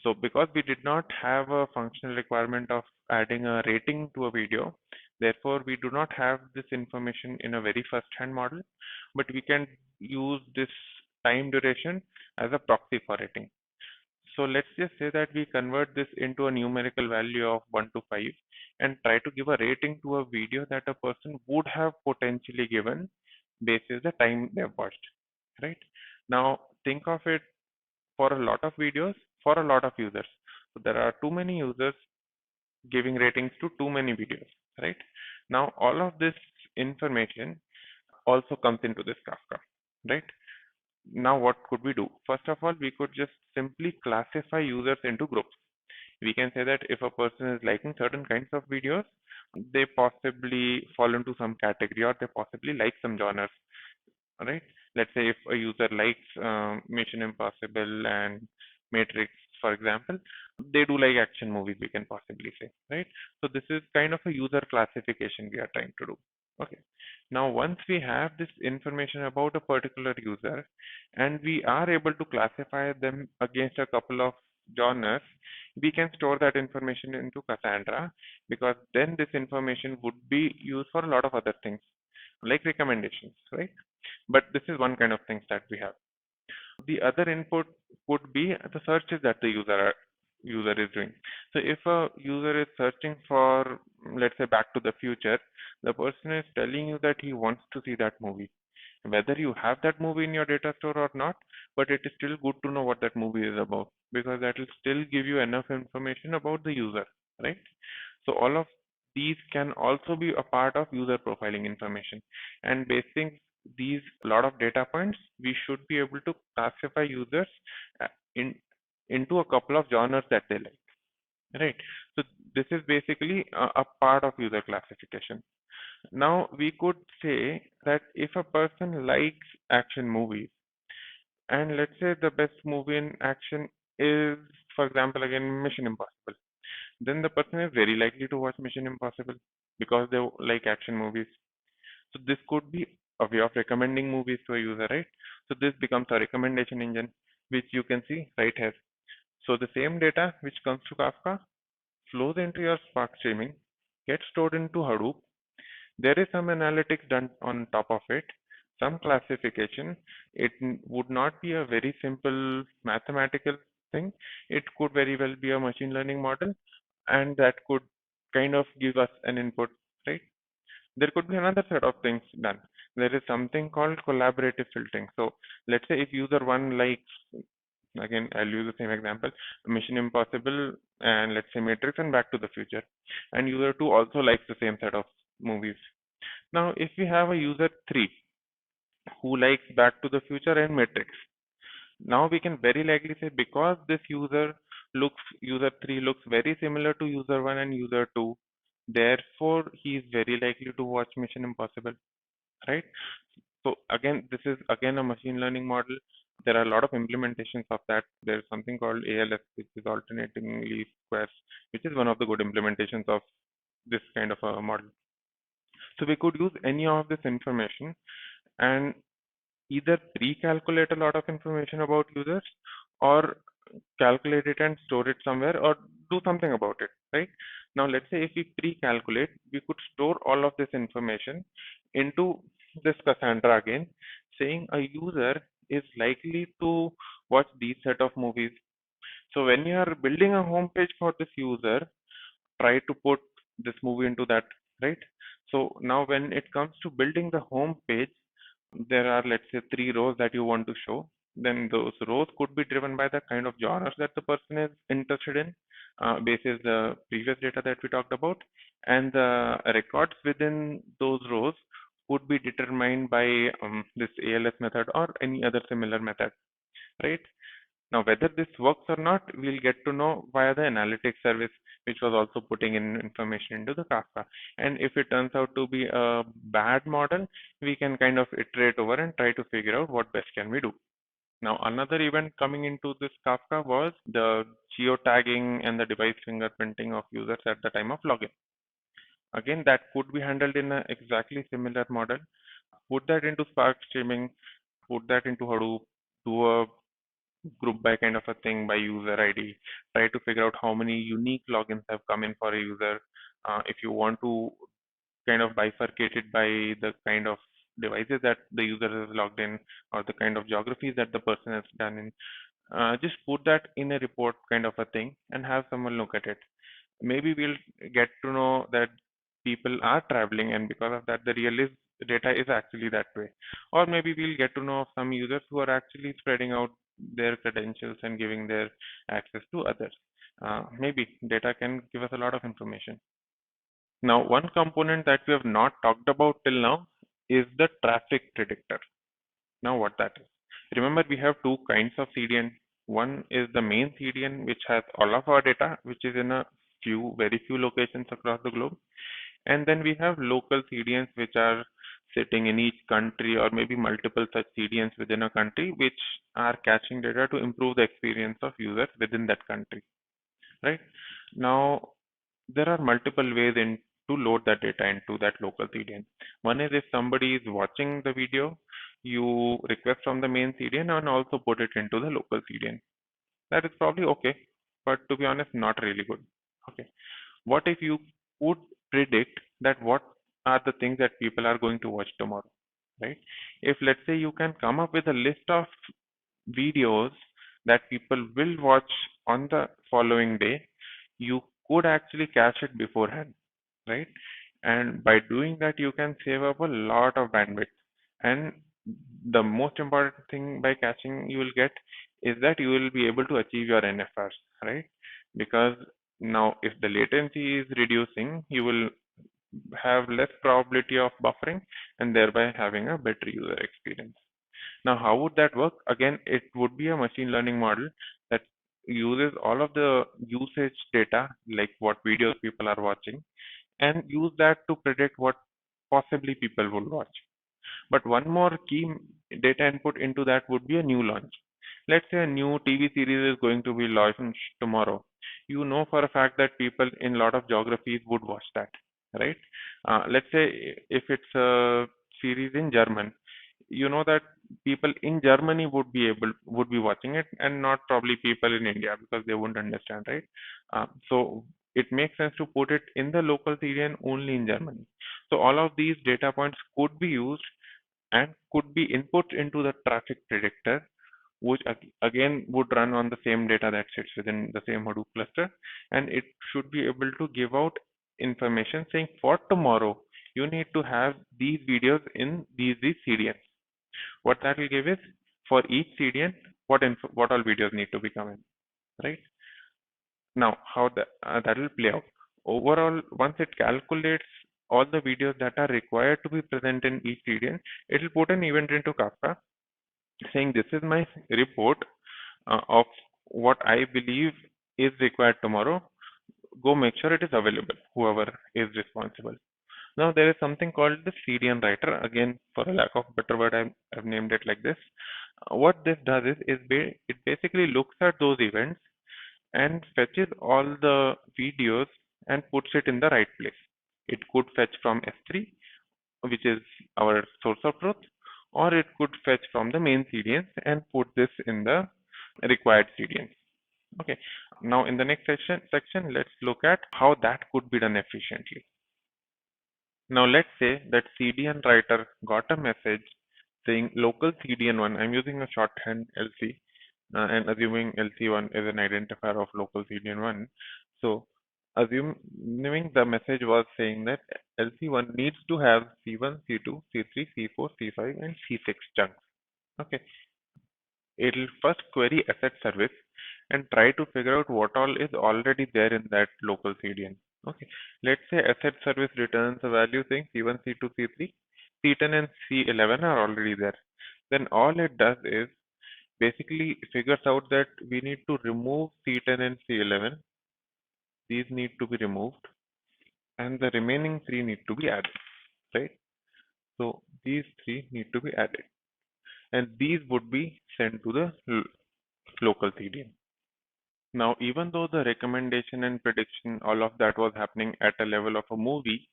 So because we did not have a functional requirement of adding a rating to a video, therefore we do not have this information in a very first-hand model, but we can use this time duration as a proxy for rating. So let's just say that we convert this into a numerical value of 1 to 5 and try to give a rating to a video that a person would have potentially given based on the time they've watched, right? Now think of it for a lot of videos for a lot of users. So there are too many users giving ratings to too many videos, right? Now all of this information also comes into this Kafka, right? Now what could we do? First of all, we could just simply classify users into groups. We can say that if a person is liking certain kinds of videos, they possibly fall into some category or they possibly like some genres, right? Let's say if a user likes Mission Impossible and Matrix, for example, they do like action movies, we can possibly say, right? So this is kind of a user classification we are trying to do. Okay. Now, once we have this information about a particular user and we are able to classify them against a couple of genres, we can store that information into Cassandra because then this information would be used for a lot of other things like recommendations, right? But this is one kind of things that we have. The other input could be the searches that the user is doing. So if a user is searching for, let's say, Back to the Future, the person is telling you that he wants to see that movie. Whether you have that movie in your data store or not, but it is still good to know what that movie is about because that will still give you enough information about the user, right? So all of these can also be a part of user profiling information. And basing these lot of data points, we should be able to classify users uh, in into a couple of genres that they like, right? So this is basically a part of user classification. Now we could say that if a person likes action movies, and let's say the best movie in action is, for example, again Mission Impossible, then the person is very likely to watch Mission Impossible because they like action movies. So this could be a way of recommending movies to a user, right? So this becomes a recommendation engine, which you can see right here. So the same data which comes to Kafka flows into your Spark streaming, gets stored into Hadoop. There is some analytics done on top of it, some classification. It would not be a very simple mathematical thing. It could very well be a machine learning model, and that could kind of give us an input, right? There could be another set of things done. There is something called collaborative filtering. So let's say if user one likes, again, I'll use the same example, Mission Impossible and let's say Matrix and Back to the Future, and user two also likes the same set of movies. Now, if we have a user three who likes Back to the Future and Matrix, now we can very likely say because this user 3 looks very similar to user 1 and user 2, therefore he is very likely to watch Mission Impossible, right? So again, this is again a machine learning model. There are a lot of implementations of that. There is something called ALS, which is alternating least squares, which is one of the good implementations of this kind of a model. So we could use any of this information and either pre-calculate a lot of information about users or calculate it and store it somewhere or do something about it, right? Now, let's say if we pre-calculate, we could store all of this information into this Cassandra again, saying a user is likely to watch these set of movies. So when you are building a home page for this user, try to put this movie into that, right? So now when it comes to building the home page, there are, let's say, 3 rows that you want to show. Then those rows could be driven by the kind of genres that the person is interested in, basis the previous data that we talked about. And the records within those rows could be determined by this ALS method or any other similar method. right? Now, whether this works or not, we'll get to know via the analytics service, which was also putting in information into the Kafka. And if it turns out to be a bad model, we can kind of iterate over and try to figure out what best can we do. Now, another event coming into this Kafka was the geotagging and the device fingerprinting of users at the time of login. Again, that could be handled in an exactly similar model. Put that into Spark streaming, put that into Hadoop, do a group by kind of a thing by user ID, try to figure out how many unique logins have come in for a user. If you want to kind of bifurcate it by the kind of devices that the user has logged in or the kind of geographies that the person has done in, just put that in a report kind of a thing and have someone look at it. Maybe we'll get to know that people are traveling, and because of that the data is actually that way. Or maybe we'll get to know of some users who are actually spreading out their credentials and giving their access to others. Maybe data can give us a lot of information. Now, one component that we have not talked about till now is the traffic predictor. Now, what that is? Remember, we have two kinds of CDN. One is the main CDN, which has all of our data, which is in a very few locations across the globe. And then we have local CDNs, which are sitting in each country, or maybe multiple such CDNs within a country, which are caching data to improve the experience of users within that country, right? Now, there are multiple ways in to load that data into that local CDN. One is if somebody is watching the video, you request from the main CDN and also put it into the local CDN. That is probably okay, but to be honest, not really good. Okay. What if you would predict that what are the things that people are going to watch tomorrow, right? If let's say you can come up with a list of videos that people will watch on the following day, you could actually cache it beforehand, right? And by doing that, you can save up a lot of bandwidth. And the most important thing by caching you will get is that you will be able to achieve your NFRs, right? Because now if the latency is reducing, you will have less probability of buffering and thereby having a better user experience. Now, how would that work? Again, it would be a machine learning model that uses all of the usage data, like what videos people are watching, and use that to predict what possibly people will watch. But one more key data input into that would be a new launch. Let's say a new TV series is going to be launched tomorrow. You know for a fact that people in a lot of geographies would watch that, right? Let's say if it's a series in German, you know that people in Germany would be watching it, and not probably people in India because they wouldn't understand, right? So it makes sense to put it in the local CDN only in Germany. So all of these data points could be used and could be input into the traffic predictor, which again would run on the same data that sits within the same Hadoop cluster, and it should be able to give out information saying for tomorrow you need to have these videos in these CDNs. What that will give is for each CDN what all videos need to be coming, right? Now how that will play out. Overall, once it calculates all the videos that are required to be present in each CDN, it will put an event into Kafka saying this is my report of what I believe is required tomorrow. Go make sure it is available, whoever is responsible. Now there is something called the CDN writer. Again, for a lack of better word, I've named it like this. What this does is it basically looks at those events and fetches all the videos and puts it in the right place. It could fetch from S3, which is our source of truth, or it could fetch from the main CDNs and put this in the required CDNs. Okay. Now in the next section, let's look at how that could be done efficiently. Now let's say that CDN writer got a message saying local CDN1. I'm using a shorthand LC and assuming LC1 is an identifier of local CDN1. So assuming the message was saying that LC1 needs to have C1, C2, C3, C4, C5 and C6 chunks. Okay. It'll first query asset service and try to figure out what all is already there in that local CDN. Okay, let's say asset service returns a value saying C1, C2, C3, C10 and C11 are already there. Then all it does is basically figures out that we need to remove C10 and C11. These need to be removed, and the remaining three need to be added, right? So these three need to be added, and these would be sent to the local CDN. Now, even though the recommendation and prediction, all of that was happening at a level of a movie,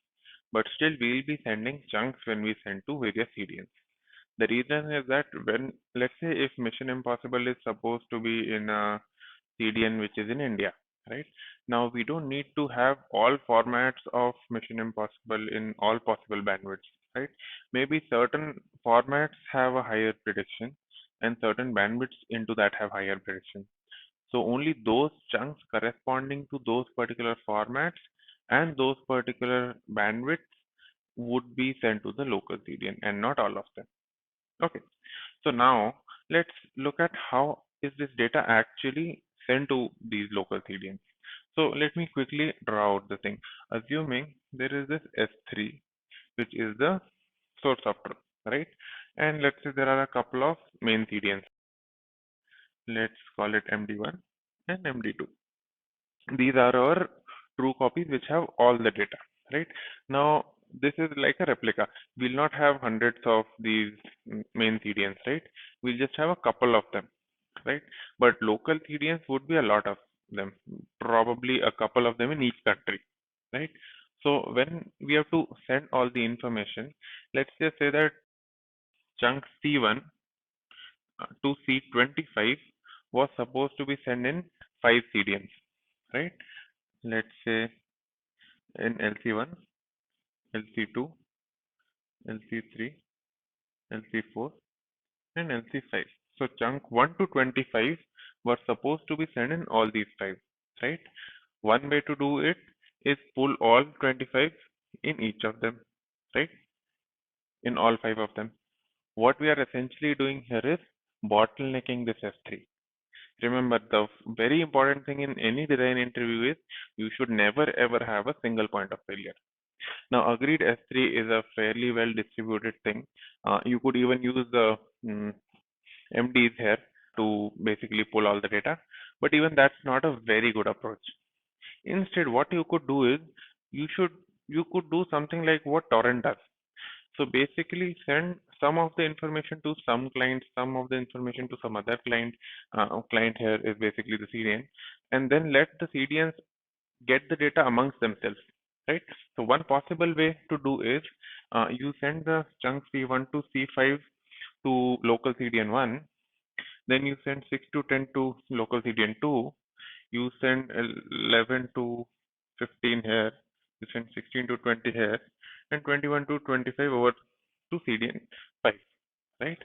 but still we'll be sending chunks when we send to various CDNs. The reason is that when, let's say, if Mission Impossible is supposed to be in a CDN which is in India, right? Now we don't need to have all formats of Mission Impossible in all possible bandwidths, right? Maybe certain formats have a higher prediction and certain bandwidths into that have higher prediction. So only those chunks corresponding to those particular formats and those particular bandwidths would be sent to the local CDN and not all of them. Okay, so now let's look at how is this data actually sent to these local CDNs. So let me quickly draw out the thing. Assuming there is this S3, which is the source of truth, right? And let's say there are a couple of main CDNs. Let's call it MD1 and MD2. These are our true copies which have all the data, right? Now, this is like a replica. We'll not have hundreds of these main CDNs, right? We'll just have a couple of them, right? But local CDNs would be a lot of them, probably a couple of them in each country, right? So when we have to send all the information, let's just say that chunk C1 to C25 was supposed to be sent in 5 CDNs, right? Let's say in LC1, LC2, LC3, LC4, and LC5. So chunk 1 to 25 were supposed to be sent in all these 5, right? One way to do it is pull all 25 in each of them, right? In all 5 of them. What we are essentially doing here is bottlenecking this S3. Remember, the very important thing in any design interview is you should never ever have a single point of failure. Now, agreed, S3 is a fairly well distributed thing. You could even use the MDs here to basically pull all the data, but even that's not a very good approach. Instead, what you could do is you could do something like what torrent does. So basically send some of the information to some client, some of the information to some other client. Client here is basically the CDN, and then let the CDNs get the data amongst themselves, right? So one possible way to do is you send the chunk C1 to C5 to local CDN1, then you send 6 to 10 to local CDN2, you send 11 to 15 here, you send 16 to 20 here, and 21 to 25 over to CDN5, right?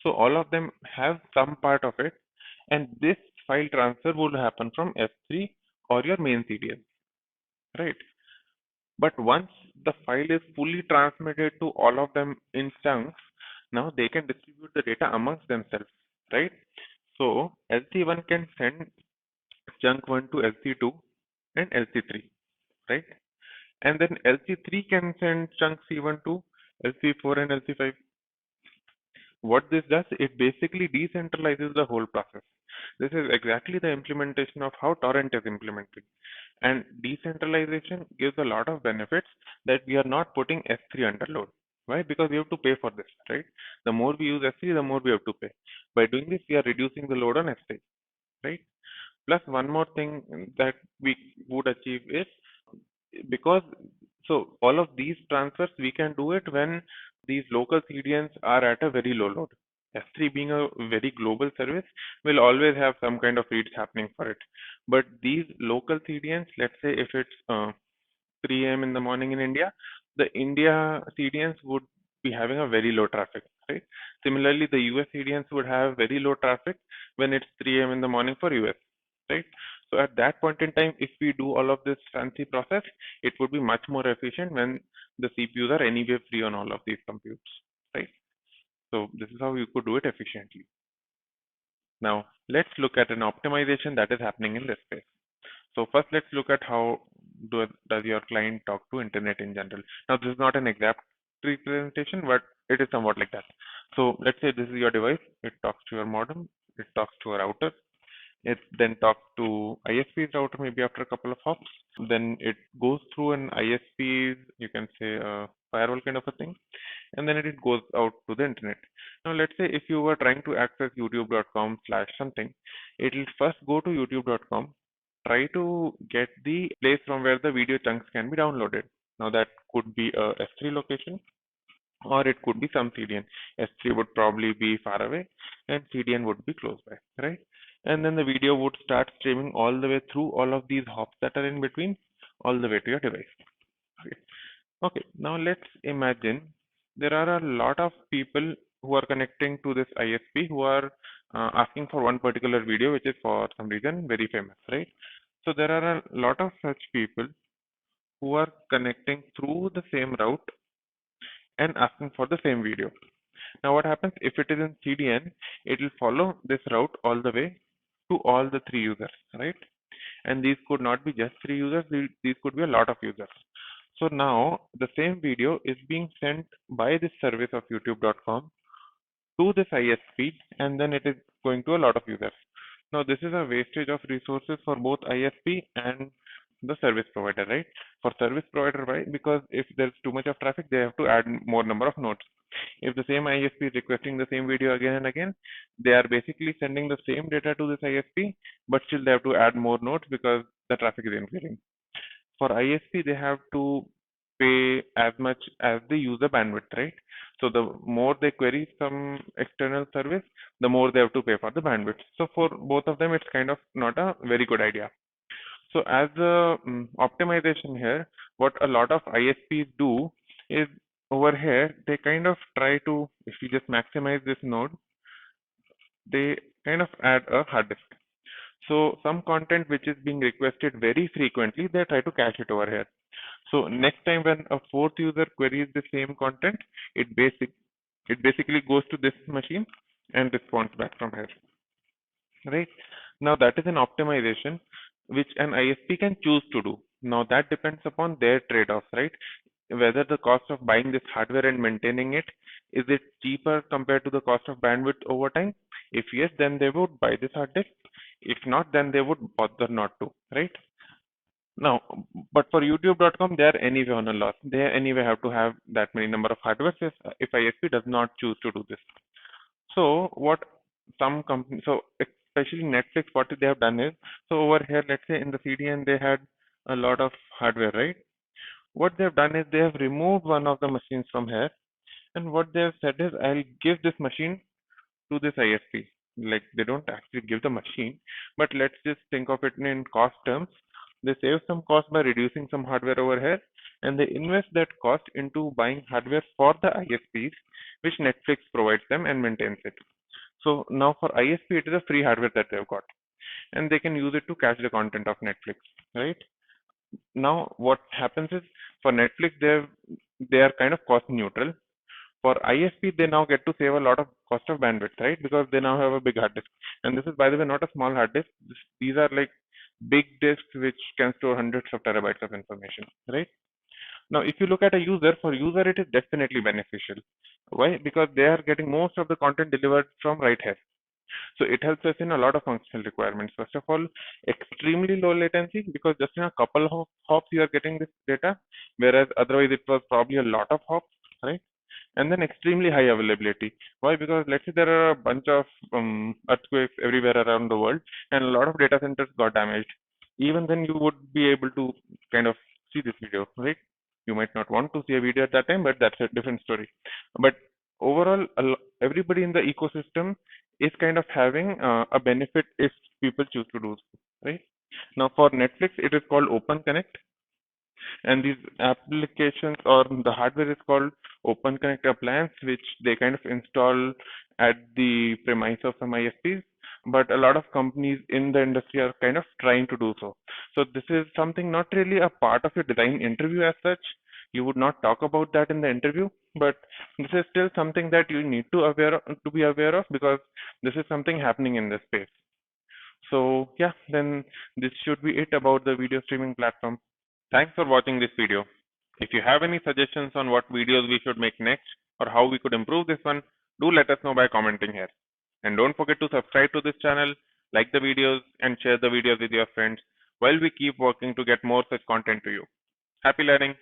So all of them have some part of it, and this file transfer would happen from S3 or your main CDN, right? But once the file is fully transmitted to all of them in chunks, now they can distribute the data amongst themselves, right? So LC1 can send chunk 1 to LC2 and LC3, right? And then LC3 can send chunk C1 to LC4 and LC5. What this does, it basically decentralizes the whole process. This is exactly the implementation of how torrent is implemented. And decentralization gives a lot of benefits that we are not putting S3 under load. Why? Because we have to pay for this, right? The more we use S3, the more we have to pay. By doing this, we are reducing the load on S3, right? Plus, one more thing that we would achieve is because so all of these transfers we can do it when these local CDNs are at a very low load. S3 being a very global service will always have some kind of reads happening for it. But these local CDNs, let's say if it's 3 a.m. in the morning in India, the India CDNs would be having a very low traffic, right? Similarly, the US CDNs would have very low traffic when it's 3 a.m. in the morning for US, right? So at that point in time, if we do all of this fancy process, it would be much more efficient when the CPUs are anyway free on all of these computes, right? So this is how you could do it efficiently. Now, let's look at an optimization that is happening in this space. So first, let's look at how does your client talk to internet in general. Now, this is not an exact representation, but it is somewhat like that. So let's say this is your device. It talks to your modem. it talks to a router. It then talks to ISP's router maybe after a couple of hops. Then it goes through an ISP's, you can say a firewall kind of a thing, and then it goes out to the internet. Now let's say if you were trying to access youtube.com slash something, it will first go to youtube.com, try to get the place from where the video chunks can be downloaded. Now that could be a S3 location, or it could be some CDN. S3 would probably be far away and CDN would be close by, right? And then the video would start streaming all the way through all of these hops that are in between, all the way to your device. Okay. Okay, now let's imagine there are a lot of people who are connecting to this ISP who are asking for one particular video, which is for some reason very famous, right? So there are a lot of such people who are connecting through the same route and asking for the same video. Now what happens if it is in CDN, it will follow this route all the way to all the three users, right? And these could not be just three users, these could be a lot of users. So now the same video is being sent by this service of youtube.com to this ISP, and then it is going to a lot of users. Now this is a wastage of resources for both ISP and the service provider, right? For service provider, why? Because if there's too much of traffic, they have to add more number of nodes. If the same ISP is requesting the same video again and again, they are basically sending the same data to this ISP, but still they have to add more nodes because the traffic is increasing. For ISP, they have to pay as much as the user bandwidth, right? So the more they query some external service, the more they have to pay for the bandwidth. So for both of them, it's kind of not a very good idea. So as a optimization here, what a lot of ISPs do is over here, they kind of try to, if you just maximize this node, they kind of add a hard disk. So some content which is being requested very frequently, they try to cache it over here. So next time when a fourth user queries the same content, it basically goes to this machine and responds back from here, right? Now that is an optimization which an ISP can choose to do. Now that depends upon their trade-offs, right? Whether the cost of buying this hardware and maintaining it, is it cheaper compared to the cost of bandwidth over time? If yes, then they would buy this hard disk. If not, then they would bother not to, right? Now, but for YouTube.com, they are anyway on a loss. They anyway have to have that many number of hardware if ISP does not choose to do this. So what some companies, so especially Netflix, what they have done is, so over here, let's say in the CDN, they had a lot of hardware, right? What they have done is they have removed one of the machines from here, and what they have said is, I'll give this machine to this ISP. Like they don't actually give the machine, but let's just think of it in cost terms. They save some cost by reducing some hardware over here, and they invest that cost into buying hardware for the ISPs, which Netflix provides them and maintains it. So now for ISP, it is a free hardware that they've got, and they can use it to cache the content of Netflix, right? Now what happens is for Netflix, they are kind of cost neutral. For ISP, they now get to save a lot of cost of bandwidth, right? Because they now have a big hard disk. And this is, by the way, not a small hard disk. These are like big disks which can store hundreds of terabytes of information, right? Now, if you look at a user, for user, it is definitely beneficial. Why? Because they are getting most of the content delivered from right here. So it helps us in a lot of functional requirements. First of all, extremely low latency because just in a couple of hops you are getting this data, whereas otherwise it was probably a lot of hops, right? And then extremely high availability. Why? Because let's say there are a bunch of earthquakes everywhere around the world and a lot of data centers got damaged. Even then you would be able to kind of see this video, right? You might not want to see a video at that time, but that's a different story. But overall, everybody in the ecosystem is kind of having a benefit if people choose to do so, right? Now for Netflix, it is called Open Connect, and these applications or the hardware is called Open Connect appliance, which they kind of install at the premise of some ISPs. But a lot of companies in the industry are kind of trying to do so. So this is something not really a part of your design interview as such. You would not talk about that in the interview, but this is still something that you need to be aware of because this is something happening in this space. So yeah, then this should be it about the video streaming platform. Thanks for watching this video. If you have any suggestions on what videos we should make next or how we could improve this one, do let us know by commenting here. And don't forget to subscribe to this channel, like the videos, and share the videos with your friends while we keep working to get more such content to you. Happy learning!